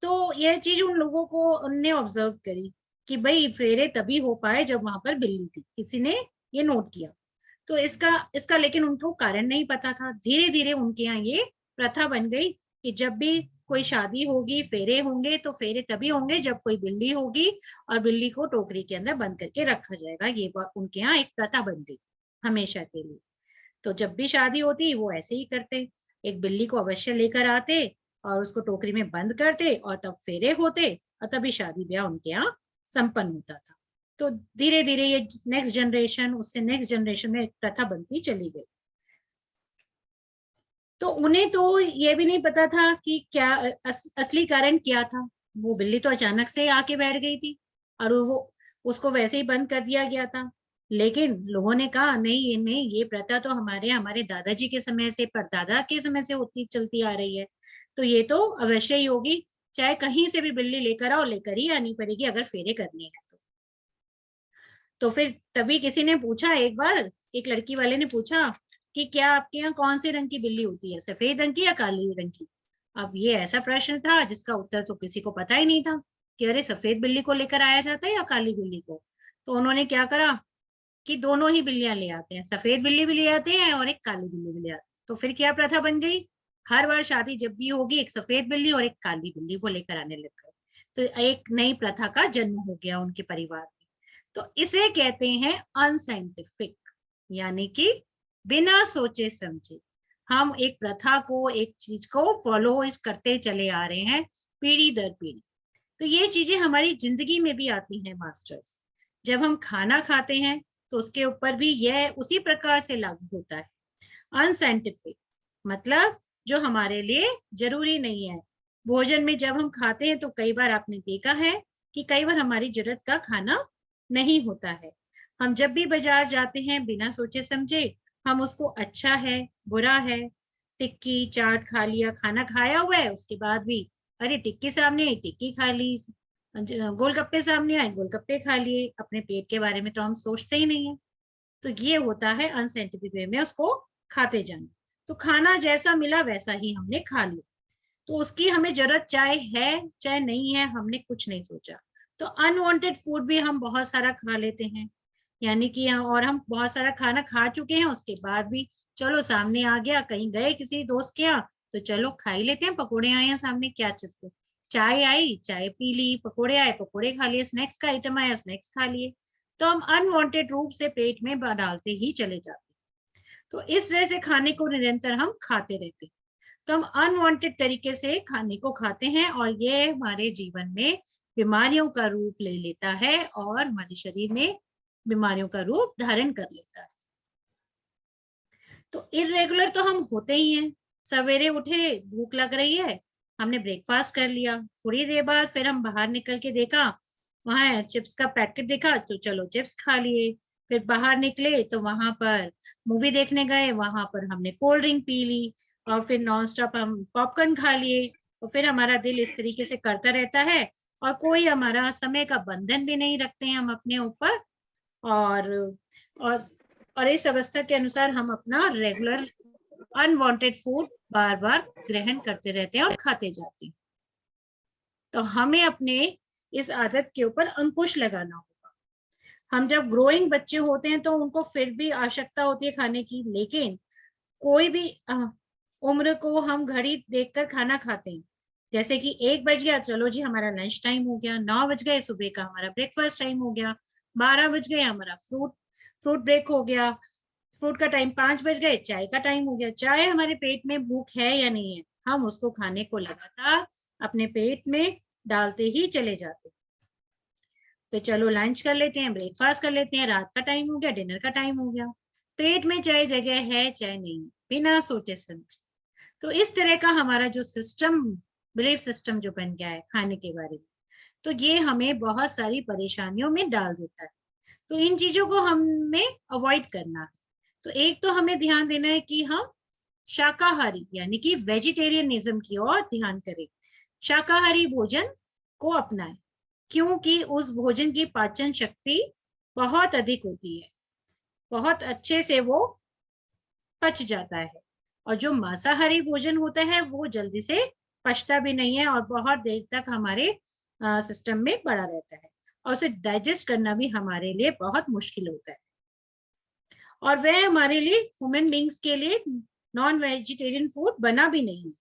तो यह चीज उन लोगों को उनने ऑब्जर्व करी कि भाई फेरे तभी हो पाए जब वहां पर बिल्ली थी, किसी ने ये नोट किया। तो इसका लेकिन उनको कारण नहीं पता था। धीरे धीरे उनके यहाँ ये प्रथा बन गई कि जब भी कोई शादी होगी, फेरे होंगे, तो फेरे तभी होंगे जब कोई बिल्ली होगी और बिल्ली को टोकरी के अंदर बंद करके रखा जाएगा। ये उनके यहाँ एक प्रथा बन गई हमेशा के लिए। तो जब भी शादी होती वो ऐसे ही करते, एक बिल्ली को अवश्य लेकर आते और उसको टोकरी में बंद करते और तब फेरे होते और तभी शादी ब्याह उनके यहाँ संपन्न होता था। तो धीरे धीरे ये नेक्स्ट जनरेशन, उससे नेक्स्ट जनरेशन में एक प्रथा बनती चली गई। तो उन्हें तो ये भी नहीं पता था कि क्या असली कारण क्या था। वो बिल्ली तो अचानक से आके बैठ गई थी और वो उसको वैसे ही बंद कर दिया गया था। लेकिन लोगों ने कहा नहीं, ये प्रथा तो हमारे दादाजी के समय से, परदादा के समय से होती चलती आ रही है, तो ये तो अवश्य ही होगी। चाहे कहीं से भी बिल्ली लेकर आओ, लेकर ही आनी पड़ेगी अगर फेरे करने हैं तो फिर तभी किसी ने पूछा एक बार, एक लड़की वाले ने पूछा कि क्या आपके यहाँ कौन से रंग की बिल्ली होती है, सफेद रंग की या काली रंग की। अब ये ऐसा प्रश्न था जिसका उत्तर तो किसी को पता ही नहीं था कि अरे सफेद बिल्ली को लेकर आया जाता है या काली बिल्ली को। तो उन्होंने क्या करा कि दोनों ही बिल्लियां ले आते हैं, सफेद बिल्ली भी ले आते हैं और एक काली बिल्ली भी ले आते हैं। तो फिर क्या प्रथा बन गई, हर बार शादी जब भी होगी एक सफेद बिल्ली और एक काली बिल्ली को लेकर आने लग गए। तो एक नई प्रथा का जन्म हो गया उनके परिवार में। तो इसे कहते हैं अनसाइंटिफिक, यानी कि बिना सोचे समझे हम एक प्रथा को, एक चीज को फॉलो करते चले आ रहे हैं पीढ़ी दर पीढ़ी। तो ये चीजें हमारी जिंदगी में भी आती हैं मास्टर्स। जब हम खाना खाते हैं तो उसके ऊपर भी यह उसी प्रकार से लागू होता है। अनसाइंटिफिक मतलब जो हमारे लिए जरूरी नहीं है। भोजन में जब हम खाते हैं तो कई बार आपने देखा है कि कई बार हमारी जरूरत का खाना नहीं होता है। हम जब भी बाजार जाते हैं बिना सोचे समझे हम उसको अच्छा है, बुरा है, टिक्की चाट खा लिया, खाना खाया हुआ है उसके बाद भी अरे टिक्की सामने आई टिक्की खा ली, गोलगप्पे सामने आए गोलगप्पे खा लिए, अपने पेट के बारे में तो हम सोचते ही नहीं है। तो ये होता है अनसाइंटिफिक वे में उसको खाते जाना। तो खाना जैसा मिला वैसा ही हमने खा लिया, तो उसकी हमें जरूरत चाहे है चाहे नहीं है, हमने कुछ नहीं सोचा। तो अनवांटेड फूड भी हम बहुत सारा खा लेते हैं, यानी कि और हम बहुत सारा खाना खा चुके हैं उसके बाद भी चलो सामने आ गया, कहीं गए किसी दोस्त के यहाँ तो चलो खा ही लेते हैं, पकोड़े आए हैं सामने क्या चलते, चाय आई चाय पी ली, पकोड़े आए पकोड़े खा लिए, स्नैक्स का आइटम आया स्नैक्स खा लिए। तो हम अनवांटेड रूप से पेट में डालते ही चले जाते हैं। तो इस तरह से खाने को निरंतर हम खाते रहते हैं। तो हम अनवांटेड तरीके से खाने को खाते हैं और ये हमारे जीवन में बीमारियों का रूप ले लेता है और हमारे शरीर में बीमारियों का रूप धारण कर लेता है। तो इरेगुलर तो हम होते ही हैं। सवेरे उठे, भूख लग रही है, हमने ब्रेकफास्ट कर लिया, थोड़ी देर बाद फिर हम बाहर निकल के देखा वहां चिप्स का पैकेट दिखा तो चलो चिप्स खा लिए। फिर बाहर निकले तो वहां पर मूवी देखने गए, वहां पर हमने कोल्ड ड्रिंक पी ली और फिर नॉन स्टॉप हम पॉपकॉर्न खा लिए। और फिर हमारा दिल इस तरीके से करता रहता है और कोई हमारा समय का बंधन भी नहीं रखते हैं हम अपने ऊपर। और और और इस अवस्था के अनुसार हम अपना रेगुलर अनवांटेड फूड बार बार ग्रहण करते रहते हैं और खाते जाते हैं। तो हमें अपने इस आदत के ऊपर अंकुश लगाना होगा। हम जब ग्रोइंग बच्चे होते हैं तो उनको फिर भी आवश्यकता होती है खाने की, लेकिन कोई भी उम्र को हम घड़ी देखकर खाना खाते हैं। जैसे कि 1 बज गया चलो जी हमारा लंच टाइम हो गया, 9 बज गए सुबह का हमारा ब्रेकफास्ट टाइम हो गया, 12 बज गए हमारा फ्रूट फ्रूट ब्रेक हो गया, फ्रूट का टाइम 5 बज गए, चाय का टाइम हो गया। चाहे हमारे पेट में भूख है या नहीं है, हम उसको खाने को लगातार अपने पेट में डालते ही चले जाते हैं। तो चलो लंच कर लेते हैं, ब्रेकफास्ट कर लेते हैं, रात का टाइम हो गया, डिनर का टाइम हो गया, पेट में चाहे जगह है चाहे नहीं, बिना सोचे समझे। तो इस तरह का हमारा जो सिस्टम, बिलीफ सिस्टम जो बन गया है खाने के बारे में, तो ये हमें बहुत सारी परेशानियों में डाल देता है। तो इन चीजों को हमें अवॉइड करना है। तो एक तो हमें ध्यान देना है कि हम शाकाहारी यानी कि वेजिटेरियनिज्म की ओर ध्यान करें, शाकाहारी भोजन को अपनाएं, क्योंकि उस भोजन की पाचन शक्ति बहुत अधिक होती है, बहुत अच्छे से वो पच जाता है। और जो मांसाहारी भोजन होता है वो जल्दी से पचता भी नहीं है और बहुत देर तक हमारे सिस्टम में पड़ा रहता है और उसे डाइजेस्ट करना भी हमारे लिए बहुत मुश्किल होता है। और वह हमारे लिए, ह्यूमन बींग्स के लिए, नॉन वेजिटेरियन फूड बना भी नहीं है,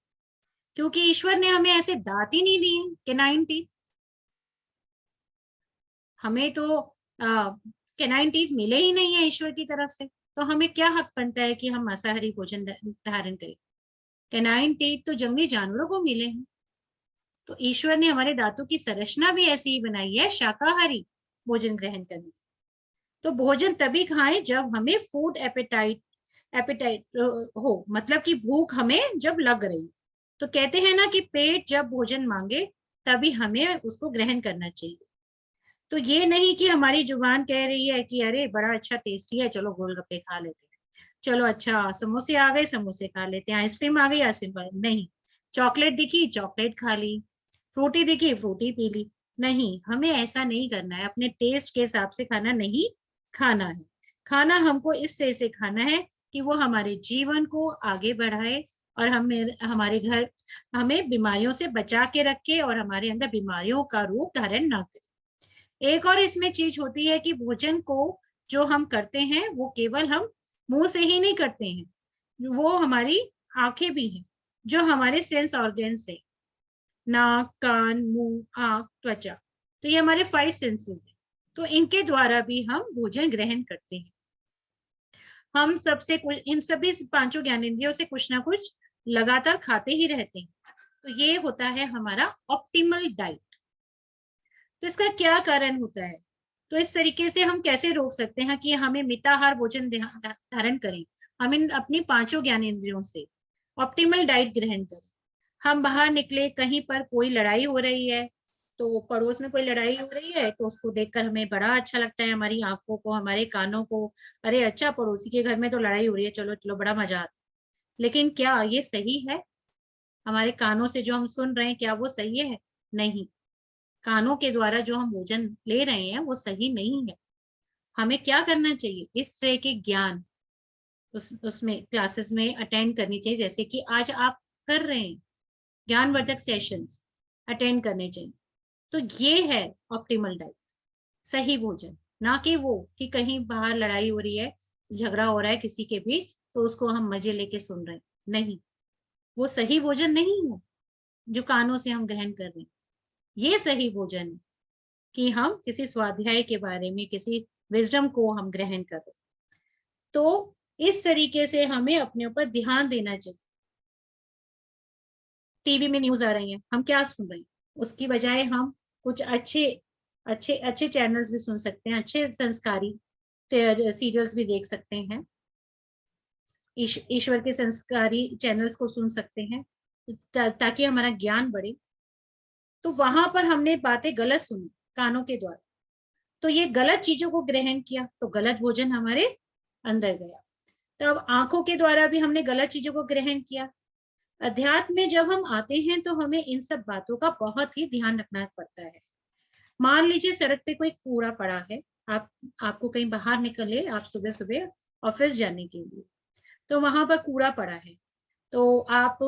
क्योंकि ईश्वर ने हमें ऐसे दांत ही नहीं दिए कैनाइन टीथ। हमें तो कैनाइन टीथ मिले ही नहीं है ईश्वर की तरफ से, तो हमें क्या हक बनता है कि हम मांसाहारी भोजन धारण करें। कैनाइन टीथ तो जंगली जानवरों को मिले हैं। तो ईश्वर ने हमारे दांतों की संरचना भी ऐसी ही बनाई है शाकाहारी भोजन ग्रहण करने। तो भोजन तभी खाएं जब हमें फूड एपेटाइट हो, मतलब कि भूख हमें जब लग रही। तो कहते हैं ना कि पेट जब भोजन मांगे तभी हमें उसको ग्रहण करना चाहिए। तो ये नहीं कि हमारी जुबान कह रही है कि अरे बड़ा अच्छा टेस्टी है, चलो गोलगप्पे खा लेते हैं, चलो अच्छा समोसे आ गए समोसे खा लेते हैं, आइसक्रीम आ गई आइसक्रीम खा नहीं, चॉकलेट दिखी चॉकलेट खा ली, फ्रूटी दिखी फ्रूटी पी ली। नहीं, हमें ऐसा नहीं करना है, अपने टेस्ट के हिसाब से खाना नहीं खाना है। खाना हमको इस तरह से खाना है कि वो हमारे जीवन को आगे बढ़ाए और हमें हमारे घर हमें बीमारियों से बचा के रखे और हमारे अंदर बीमारियों का रूप धारण ना करे। एक और इसमें चीज होती है कि भोजन को जो हम करते हैं वो केवल हम मुंह से ही नहीं करते हैं, वो हमारी आंखें भी हैं, जो हमारे सेंस ऑर्गन्स है, नाक कान मुंह आंख त्वचा। तो ये हमारे 5 सेंसेस है। तो इनके द्वारा भी हम भोजन ग्रहण करते हैं। हम सबसे कुछ इन सभी 5 ज्ञानेंद्रियों से कुछ ना कुछ लगातार खाते ही रहते हैं। तो ये होता है हमारा ऑप्टिमल डाइट। तो इसका क्या कारण होता है? तो इस तरीके से हम कैसे रोक सकते हैं कि हमें मिताहार भोजन धारण करें, हम इन अपनी 5 ज्ञानेंद्रियों से ऑप्टिमल डाइट ग्रहण करें। हम बाहर निकले, कहीं पर कोई लड़ाई हो रही है, तो पड़ोस में कोई लड़ाई हो रही है तो उसको देखकर हमें बड़ा अच्छा लगता है, हमारी आंखों को हमारे कानों को, अरे अच्छा पड़ोसी के घर में तो लड़ाई हो रही है, चलो चलो बड़ा मजा आता है। लेकिन क्या ये सही है? हमारे कानों से जो हम सुन रहे हैं क्या वो सही है? नहीं। कानों के द्वारा जो हम भोजन ले रहे हैं वो सही नहीं है। हमें क्या करना चाहिए? इस तरह के ज्ञान उसमें क्लासेस में अटेंड करनी चाहिए, जैसे कि आज आप कर रहे हैं, ज्ञानवर्धक सेशंस अटेंड करने चाहिए। तो ये है ऑप्टिमल डाइट, सही भोजन। ना कि वो कि कहीं बाहर लड़ाई हो रही है, झगड़ा हो रहा है किसी के बीच, तो उसको हम मजे लेके सुन रहे हैं। नहीं, वो सही भोजन नहीं है जो कानों से हम ग्रहण कर रहे हैं। ये सही भोजन है कि हम किसी स्वाध्याय के बारे में, किसी विजडम को हम ग्रहण कर रहे हैं। तो इस तरीके से हमें अपने ऊपर ध्यान देना चाहिए। टीवी में न्यूज आ रही है, हम क्या सुन रहे हैं? उसकी बजाय हम कुछ अच्छे अच्छे अच्छे चैनल्स भी सुन सकते हैं, अच्छे संस्कारी सीरियल्स भी देख सकते हैं, ईश्वर के संस्कारी चैनल्स को सुन सकते हैं, ताकि हमारा ज्ञान बढ़े। तो वहां पर हमने बातें गलत सुनी कानों के द्वारा, तो ये गलत चीजों को ग्रहण किया, तो गलत भोजन हमारे अंदर गया। तो अब आंखों के द्वारा भी हमने गलत चीजों को ग्रहण किया। अध्यात्म में जब हम आते हैं तो हमें इन सब बातों का बहुत ही ध्यान रखना पड़ता है। मान लीजिए सड़क पे कोई कूड़ा पड़ा है, आपको कहीं बाहर निकले, आप सुबह सुबह ऑफिस जाने के लिए, तो वहां पर कूड़ा पड़ा है, तो आप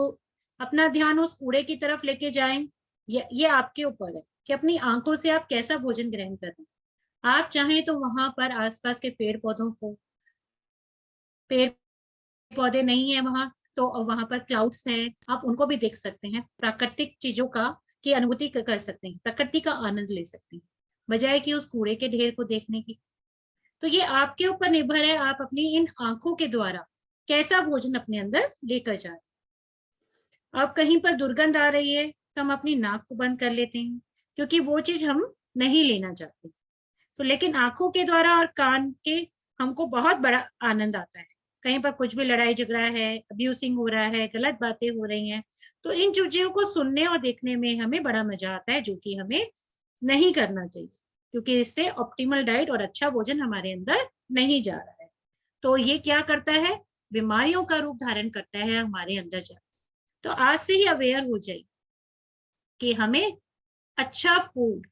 अपना ध्यान उस कूड़े की तरफ लेके जाएं। ये आपके ऊपर है कि अपनी आंखों से आप कैसा भोजन ग्रहण कर रहे हैं। आप चाहें तो वहां पर आसपास के पेड़ पौधों को, पेड़ पौधे नहीं है वहां तो वहां पर क्लाउड्स हैं, आप उनको भी देख सकते हैं, प्राकृतिक चीजों का की अनुभूति कर सकते हैं, प्रकृति का आनंद ले सकते हैं, बजाय कि उस कूड़े के ढेर को देखने की। तो ये आपके ऊपर निर्भर है, आप अपनी इन आंखों के द्वारा कैसा भोजन अपने अंदर लेकर जा रहे हैं। अब कहीं पर दुर्गंध आ रही है तो हम अपनी नाक को बंद कर लेते हैं, क्योंकि वो चीज हम नहीं लेना चाहते। तो लेकिन आंखों के द्वारा और कान के हमको बहुत बड़ा आनंद आता है। कहीं पर कुछ भी लड़ाई झगड़ा है, अब्यूसिंग हो रहा है, गलत बातें हो रही हैं, तो इन चीजों को सुनने और देखने में हमें बड़ा मजा आता है, जो कि हमें नहीं करना चाहिए, क्योंकि इससे ऑप्टिमल डाइट और अच्छा भोजन हमारे अंदर नहीं जा रहा है। तो ये क्या करता है? बीमारियों का रूप धारण करता है हमारे अंदर जा। तो आज से ही अवेयर हो जाए कि हमें अच्छा फूड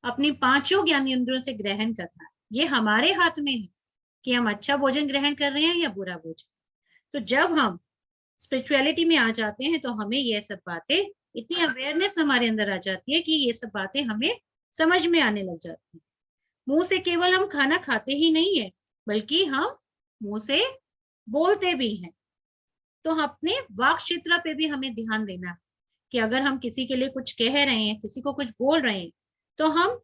अपनी 5 ज्ञानेंद्रियों से ग्रहण करना है। ये हमारे हाथ में है कि हम अच्छा भोजन ग्रहण कर रहे हैं या बुरा भोजन। तो जब हम स्पिरिचुअलिटी में आ जाते हैं तो हमें ये सब बातें, इतनी अवेयरनेस हमारे अंदर आ जाती है कि ये सब बातें हमें समझ में आने लग जाती है। मुंह से केवल हम खाना खाते ही नहीं है, बल्कि हम मुंह से बोलते भी हैं। तो अपने वाक क्षेत्र पे भी हमें ध्यान देना है कि अगर हम किसी के लिए कुछ कह रहे हैं, किसी को कुछ बोल रहे हैं, तो हम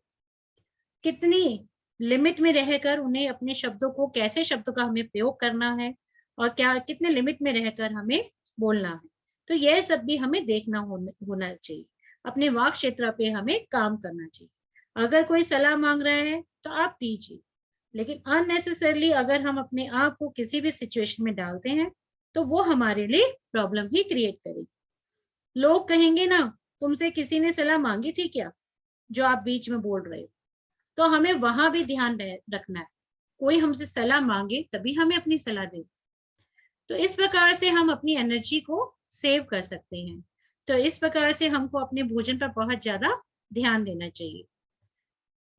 कितनी लिमिट में रहकर उन्हें अपने शब्दों को, कैसे शब्दों का हमें प्रयोग करना है और क्या कितने लिमिट में रहकर हमें बोलना है। तो यह सब भी हमें देखना होना चाहिए। अपने वाक क्षेत्र पे हमें काम करना चाहिए। अगर कोई सलाह मांग रहा है तो आप दीजिए, लेकिन अननेसेसरली अगर हम अपने आप को किसी भी सिचुएशन में डालते हैं तो वो हमारे लिए प्रॉब्लम ही क्रिएट करेगी। लोग कहेंगे ना, तुमसे किसी ने सलाह मांगी थी क्या, जो आप बीच में बोल रहे हो। तो हमें वहां भी ध्यान रखना है, कोई हमसे सलाह मांगे तभी हमें अपनी सलाह दे। तो इस प्रकार से हम अपनी एनर्जी को सेव कर सकते हैं। तो इस प्रकार से हमको अपने भोजन पर बहुत ज्यादा ध्यान देना चाहिए।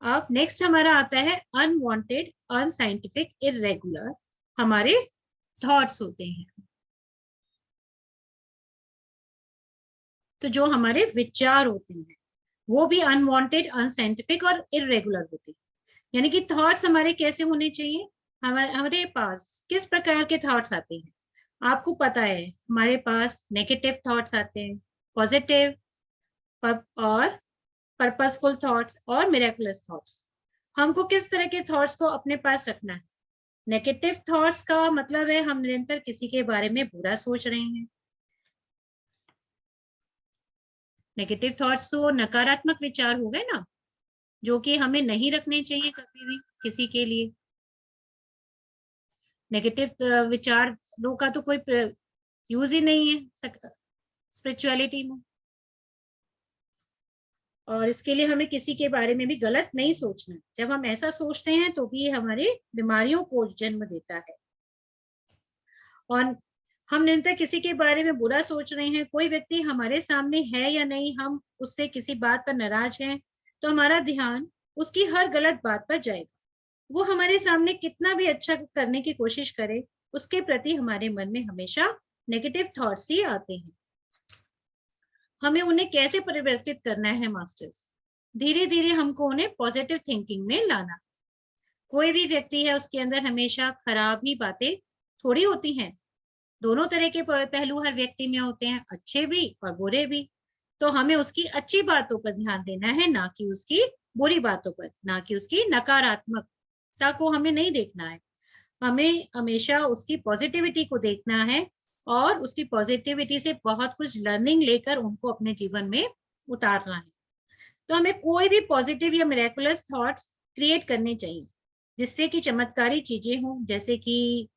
अब नेक्स्ट हमारा आता है अनवांटेड, अनसाइंटिफिक, इरेगुलर हमारे थॉट्स होते हैं। तो जो हमारे विचार होते हैं वो भी अनवांटेड, अनसाइंटिफिक और इरेगुलर होते हैं। यानी कि थॉट्स हमारे कैसे होने चाहिए, हमारे पास किस प्रकार के थॉट्स आते हैं। आपको पता है हमारे पास नेगेटिव थॉट्स आते हैं, पॉजिटिव और पर्पसफुल थॉट्स और मिरेकुलस थॉट्स। हमको किस तरह के थॉट्स को अपने पास रखना है। नेगेटिव थॉट्स का मतलब है हम निरंतर किसी के बारे में बुरा सोच रहे हैं। नेगेटिव थॉट्स तो नकारात्मक विचार हो गए ना, जो कि हमें नहीं रखने चाहिए कभी भी किसी के लिए। नेगेटिव विचारों का तो कोई यूज ही नहीं है स्पिरिचुअलिटी में। और इसके लिए हमें किसी के बारे में भी गलत नहीं सोचना। जब हम ऐसा सोचते हैं तो भी हमारी बीमारियों को जन्म देता है। और हम निरंतर किसी के बारे में बुरा सोच रहे हैं, कोई व्यक्ति हमारे सामने है या नहीं, हम उससे किसी बात पर नाराज हैं, तो हमारा ध्यान उसकी हर गलत बात पर जाएगा। वो हमारे सामने कितना भी अच्छा करने की कोशिश करे, उसके प्रति हमारे मन में हमेशा नेगेटिव थॉट्स ही आते हैं। हमें उन्हें कैसे परिवर्तित करना है मास्टर्स, धीरे धीरे हमको उन्हें पॉजिटिव थिंकिंग में लाना। कोई भी व्यक्ति है उसके अंदर हमेशा खराब ही बातें थोड़ी होती हैं। दोनों तरह के पहलू हर व्यक्ति में होते हैं, अच्छे भी और बुरे भी। तो हमें उसकी अच्छी बातों पर ध्यान देना है, ना कि उसकी बुरी बातों पर, ना कि उसकी नकारात्मकता को हमें नहीं देखना है। हमें हमेशा उसकी पॉजिटिविटी को देखना है और उसकी पॉजिटिविटी से बहुत कुछ लर्निंग लेकर उनको अपने जीवन में उतारना है। तो हमें कोई भी पॉजिटिव या मिरेकुलस थॉट्स क्रिएट करने चाहिए, जिससे कि चमत्कारी चीजें हों। जैसे कि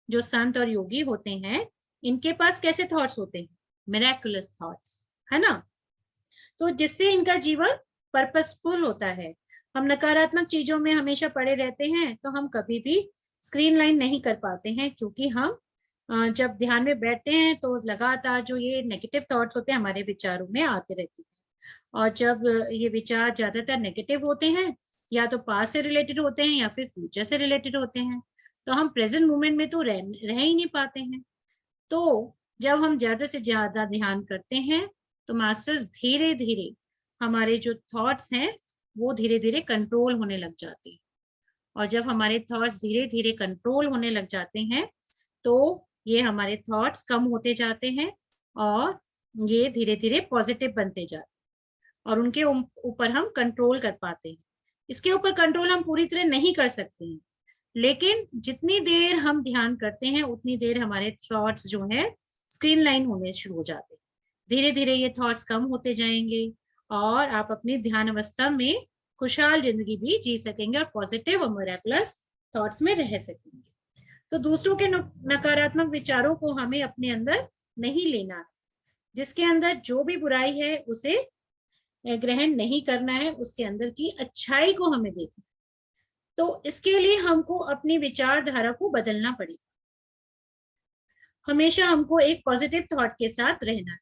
जो संत और योगी होते हैं, इनके पास कैसे थॉट्स होते हैं, मिरेकुलस थॉट्स, है ना। तो जिससे इनका जीवन पर्पसफुल होता है। हम नकारात्मक चीजों में हमेशा पड़े रहते हैं तो हम कभी भी स्क्रीन लाइन नहीं कर पाते हैं, क्योंकि हम जब ध्यान में बैठते हैं तो लगातार जो ये नेगेटिव थॉट्स होते हैं हमारे विचारों में आते रहते हैं। और जब ये विचार ज्यादातर नेगेटिव होते हैं, या तो पास्ट से रिलेटेड होते हैं या फिर फ्यूचर से रिलेटेड होते हैं, तो हम प्रेजेंट मोमेंट में तो रह ही नहीं पाते हैं। तो जब हम ज्यादा से ज्यादा ध्यान करते हैं तो मास्टर्स धीरे धीरे हमारे जो थॉट्स हैं वो धीरे धीरे कंट्रोल होने लग जाते हैं। और जब हमारे थॉट्स धीरे धीरे कंट्रोल होने लग जाते हैं तो ये हमारे थॉट्स कम होते जाते हैं और ये धीरे धीरे पॉजिटिव बनते जाते हैं और उनके ऊपर हम कंट्रोल कर पाते हैं। इसके ऊपर कंट्रोल हम पूरी तरह नहीं कर सकते हैं, लेकिन जितनी देर हम ध्यान करते हैं उतनी देर हमारे थॉट्स जो है स्क्रीन लाइन होने शुरू हो जाते हैं। धीरे धीरे ये थॉट्स कम होते जाएंगे और आप अपनी ध्यान अवस्था में खुशहाल जिंदगी भी जी सकेंगे और पॉजिटिव और मिरेकुलस थॉट्स में रह सकेंगे। तो दूसरों के नकारात्मक विचारों को हमें अपने अंदर नहीं लेना है। जिसके अंदर जो भी बुराई है उसे ग्रहण नहीं करना है, उसके अंदर की अच्छाई को हमें देखना। तो इसके लिए हमको अपनी विचारधारा को बदलना पड़ेगा। हमेशा हमको एक पॉजिटिव थॉट के साथ रहना है।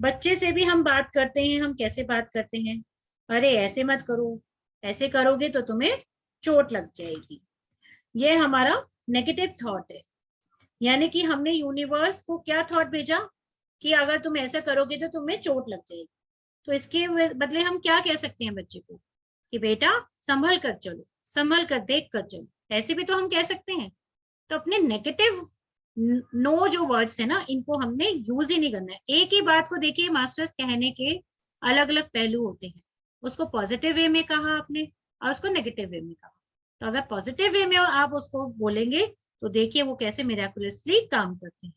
बच्चे से भी हम बात करते हैं, हम कैसे बात करते हैं, अरे ऐसे मत करो, ऐसे करोगे तो तुम्हें चोट लग जाएगी। ये हमारा नेगेटिव थॉट है। यानी कि हमने यूनिवर्स को क्या थॉट भेजा कि अगर तुम ऐसा करोगे तो तुम्हें चोट लग जाएगी। तो इसके बदले हम क्या कह सकते हैं बच्चे को कि बेटा संभल कर चलो, संभल कर देख कर चलो, ऐसे भी तो हम कह सकते हैं। तो अपने नेगेटिव नो जो वर्ड्स है ना, इनको हमने यूज ही नहीं करना है। एक ही बात को देखिए, मास्टर्स कहने के अलग अलग पहलू होते हैं। उसको पॉजिटिव वे में कहा आपने और उसको नेगेटिव वे में कहा। तो अगर पॉजिटिव वे में आप उसको बोलेंगे तो देखिए वो कैसे मिराकुलसली काम करते हैं।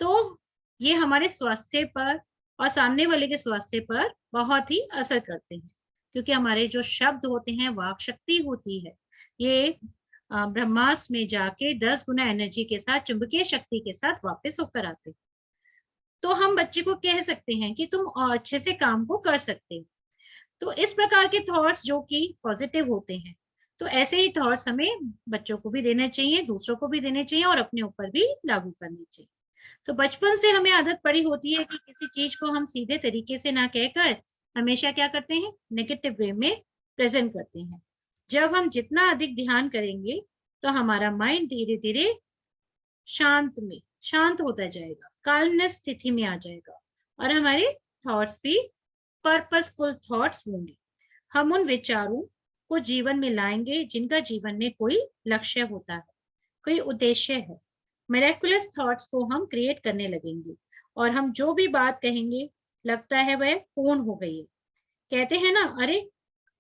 तो ये हमारे स्वास्थ्य पर और सामने वाले के स्वास्थ्य पर बहुत ही असर करते हैं, क्योंकि हमारे जो शब्द होते हैं, वाक शक्ति होती है, ये ब्रह्मास्त्र में जाके 10 गुना एनर्जी के साथ, चुंबकीय शक्ति के साथ वापस होकर आते हैं। तो हम बच्चे को कह सकते हैं कि तुम अच्छे से काम को कर सकते हो। तो इस प्रकार के थॉट्स जो कि पॉजिटिव होते हैं, तो ऐसे ही थॉट्स हमें बच्चों को भी देने चाहिए, दूसरों को भी देने चाहिए और अपने ऊपर भी लागू करने चाहिए। तो बचपन से हमें आदत पड़ी होती है कि किसी चीज को हम सीधे तरीके से ना कहकर हमेशा क्या करते हैं, नेगेटिव वे में प्रेजेंट करते हैं। जब हम जितना अधिक ध्यान करेंगे तो हमारा माइंड धीरे धीरे शांत होता जाएगा, काल्मनेस स्थिति में आ जाएगा और हमारे थॉट्स भी पर्पसफुल थॉट्स होंगे। हम उन विचारों को जीवन में लाएंगे जिनका जीवन में कोई लक्ष्य होता है, कोई उद्देश्य है। मिरेकुलस थॉट्स को हम क्रिएट करने लगेंगे और हम जो भी बात कहेंगे लगता है वह पूर्ण हो गई है। कहते हैं ना, अरे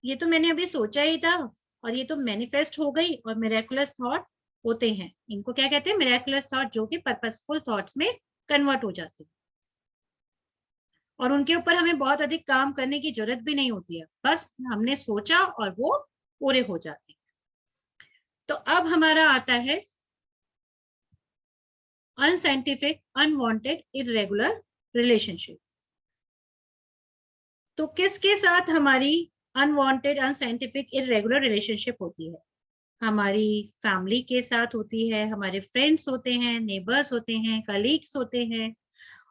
ये तो मैंने अभी सोचा ही था और ये तो मैनिफेस्ट हो गई। और मिरेकुलस थॉट होते हैं, इनको क्या कहते हैं, मिरेकुलस थॉट, जो कि पर्पसफुल थॉट्स में कन्वर्ट हो जाते हैं और उनके ऊपर हमें बहुत अधिक काम करने की जरूरत भी नहीं होती है, बस हमने सोचा और वो पूरे हो जाते हैं। तो अब हमारा आता है अनसाइंटिफिक, अनवांटेड, इरेगुलर रिलेशनशिप। तो किसके साथ हमारी अनवांटेड, अनसाइंटिफिक, इरेगुलर रिलेशनशिप होती है? हमारी फैमिली के साथ होती है, हमारे फ्रेंड्स होते हैं, नेबर्स होते हैं, कलीग्स होते हैं,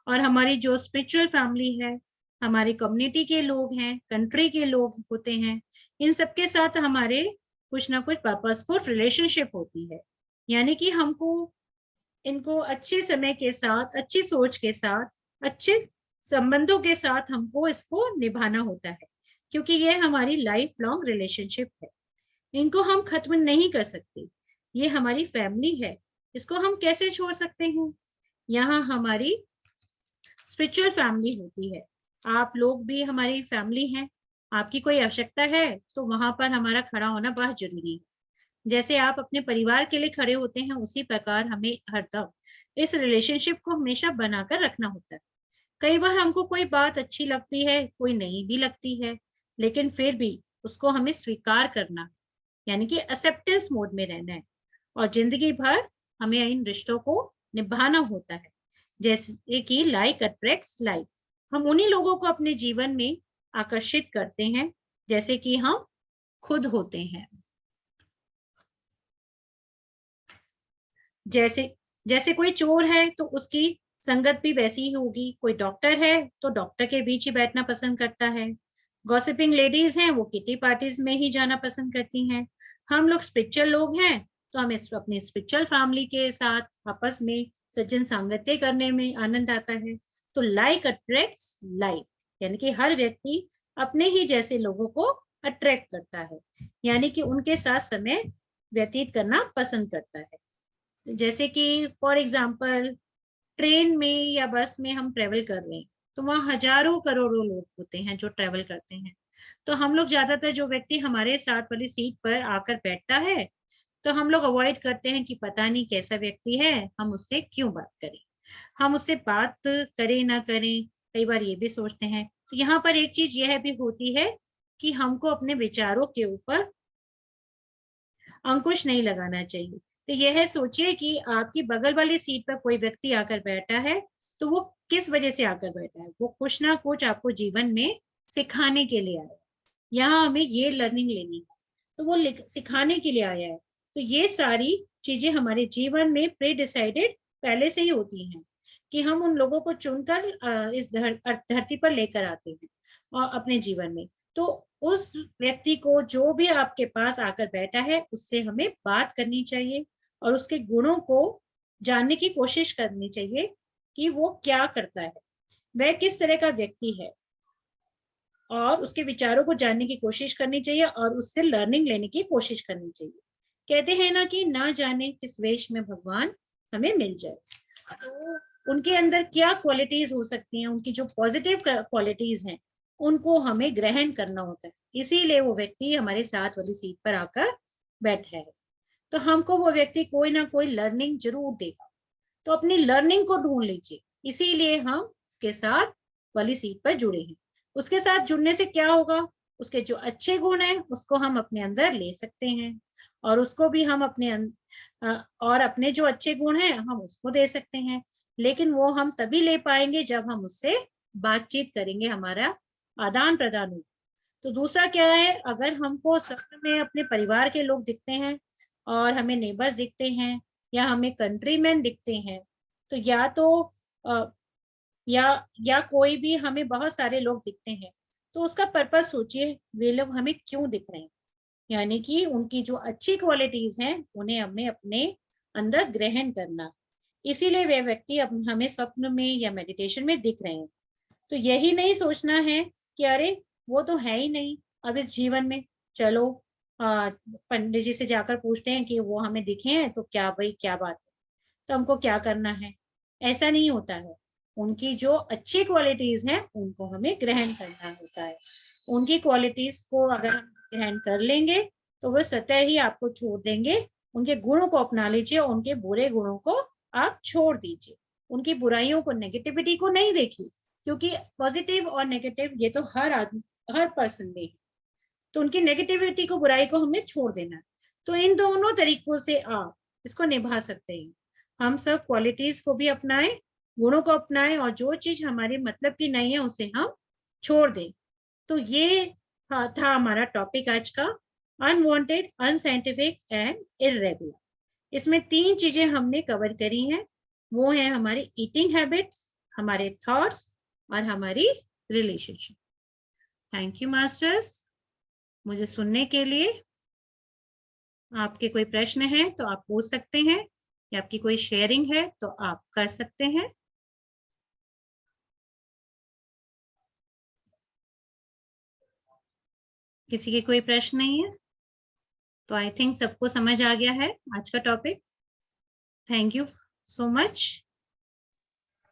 और हमारी जो स्पिरिचुअल फैमिली है, हमारी कम्युनिटी के लोग हैं, कंट्री के लोग होते हैं। इन सबके साथ हमारे कुछ ना कुछ पर्पसफुल रिलेशनशिप होती है। यानी कि हमको इनको अच्छे समय के साथ, अच्छी सोच के साथ, अच्छे संबंधों के साथ हमको इसको निभाना होता है, क्योंकि ये हमारी लाइफ लॉन्ग रिलेशनशिप है। इनको हम खत्म नहीं कर सकते। ये हमारी फैमिली है, इसको हम कैसे छोड़ सकते हैं? यहाँ हमारी स्पिरिचुअल फैमिली होती है, आप लोग भी हमारी फैमिली हैं। आपकी कोई आवश्यकता है तो वहां पर हमारा खड़ा होना बहुत जरूरी है। जैसे आप अपने परिवार के लिए खड़े होते हैं, उसी प्रकार हमें हरदम इस रिलेशनशिप को हमेशा बनाकर रखना होता है। कई बार हमको कोई बात अच्छी लगती है, कोई नहीं भी लगती है, लेकिन फिर भी उसको हमें स्वीकार करना, यानी कि एक्सेप्टेंस मोड में रहना है और जिंदगी भर हमें इन रिश्तों को निभाना होता है। जैसे कि लाइक अट्रैक्ट्स लाइक, हम उन्हीं लोगों को अपने जीवन में आकर्षित करते हैं जैसे कि हम खुद होते हैं। जैसे जैसे कोई चोर है तो उसकी संगत भी वैसी ही होगी, कोई डॉक्टर है तो डॉक्टर के बीच ही बैठना पसंद करता है, गॉसिपिंग लेडीज हैं वो किटी पार्टीज में ही जाना पसंद करती हैं। हम लोग स्पिरिचुअल लोग हैं तो हमें अपनी स्पिरिचुअल फैमिली के साथ आपस में सज्जन सांगत्य करने में आनंद आता है। तो लाइक अट्रैक्ट्स लाइक, यानी कि हर व्यक्ति अपने ही जैसे लोगों को अट्रैक्ट करता है, यानी कि उनके साथ समय व्यतीत करना पसंद करता है। जैसे कि फॉर एग्जाम्पल ट्रेन में या बस में हम ट्रेवल कर रहे हैं तो वहाँ हजारों करोड़ों लोग होते हैं जो ट्रेवल करते हैं। तो हम लोग ज्यादातर, जो व्यक्ति हमारे साथ वाली सीट पर आकर बैठता है, तो हम लोग अवॉइड करते हैं कि पता नहीं कैसा व्यक्ति है, हम उससे क्यों बात करें, हम उससे बात करें ना करें, कई बार ये भी सोचते हैं। तो यहाँ पर एक चीज यह भी होती है कि हमको अपने विचारों के ऊपर अंकुश नहीं लगाना चाहिए। तो यह सोचिए कि आपकी बगल वाली सीट पर कोई व्यक्ति आकर बैठा है, तो वो किस वजह से आकर बैठा है? वो कुछ ना कुछ आपको जीवन में सिखाने के लिए आया है। यहाँ हमें ये लर्निंग लेनी है, तो वो सिखाने के लिए आया है। तो ये सारी चीजें हमारे जीवन में प्री डिसाइडेड पहले से ही होती हैं कि हम उन लोगों को चुनकर इस धरती पर लेकर आते हैं और अपने जीवन में। तो उस व्यक्ति को, जो भी आपके पास आकर बैठा है, उससे हमें बात करनी चाहिए और उसके गुणों को जानने की कोशिश करनी चाहिए कि वो क्या करता है, वह किस तरह का व्यक्ति है, और उसके विचारों को जानने की कोशिश करनी चाहिए और उससे लर्निंग लेने की कोशिश करनी चाहिए। कहते हैं ना कि ना जाने किस वेश में भगवान हमें मिल जाए। तो उनके अंदर क्या क्वालिटीज हो सकती हैं, उनकी जो पॉजिटिव क्वालिटीज हैं उनको हमें ग्रहण करना होता है, इसीलिए वो व्यक्ति हमारे साथ वाली सीट पर आकर बैठा है। तो हमको वो व्यक्ति कोई ना कोई लर्निंग जरूर देगा, तो अपनी लर्निंग को ढूंढ लीजिए, इसीलिए हम उसके साथ वाली सीट पर जुड़े हैं। उसके साथ जुड़ने से क्या होगा, उसके जो अच्छे गुण हैं उसको हम अपने अंदर ले सकते हैं, और उसको भी हम और अपने जो अच्छे गुण हैं हम उसको दे सकते हैं। लेकिन वो हम तभी ले पाएंगे जब हम उससे बातचीत करेंगे, हमारा आदान प्रदान हो। तो दूसरा क्या है, अगर हमको सपने में अपने परिवार के लोग दिखते हैं और हमें नेबर्स दिखते हैं या हमें कंट्रीमैन दिखते हैं, तो अ, या कोई भी हमें बहुत सारे लोग दिखते हैं, तो उसका पर्पस सोचिए, वे लोग हमें क्यों दिख रहे हैं, यानी कि उनकी जो अच्छी क्वालिटीज हैं उन्हें हमें अपने अंदर ग्रहण करना, इसीलिए वे व्यक्ति अब हमें स्वप्न में या मेडिटेशन में दिख रहे हैं। तो यही नहीं सोचना है कि अरे वो तो है ही नहीं अब इस जीवन में, चलो पंडित जी से जाकर पूछते हैं कि वो हमें दिखे हैं तो क्या भाई क्या बात है, तो हमको क्या करना है। ऐसा नहीं होता है, उनकी जो अच्छी क्वालिटीज हैं उनको हमें ग्रहण करना होता है। उनकी क्वालिटीज को अगर हम ग्रहण कर लेंगे तो वो स्वतः ही आपको छोड़ देंगे। उनके गुणों को अपना लीजिए, उनके बुरे गुणों को आप छोड़ दीजिए, उनकी बुराइयों को, नेगेटिविटी को नहीं देखिए, क्योंकि पॉजिटिव और नेगेटिव ये तो हर आदमी, हर पर्सन में है। तो उनकी नेगेटिविटी को, बुराई को हमें छोड़ देना है। तो इन दोनों तरीकों से आप इसको निभा सकते हैं। हम सब क्वालिटीज को भी अपनाएं, गुणों को अपनाएं, और जो चीज हमारे मतलब की नहीं है उसे हम छोड़ दें। तो ये था हमारा टॉपिक आज का, अनवांटेड, अनसाइंटिफिक एंड इरेगुलर। इसमें 3 चीजें हमने कवर करी हैं, वो है हमारी ईटिंग हैबिट्स, हमारे थॉट्स और हमारी रिलेशनशिप। थैंक यू मास्टर्स मुझे सुनने के लिए। आपके कोई प्रश्न है तो आप पूछ सकते हैं, या आपकी कोई शेयरिंग है तो आप कर सकते हैं। किसी के कोई प्रश्न नहीं है तो आई थिंक सबको समझ आ गया है आज का topic. Thank you so much.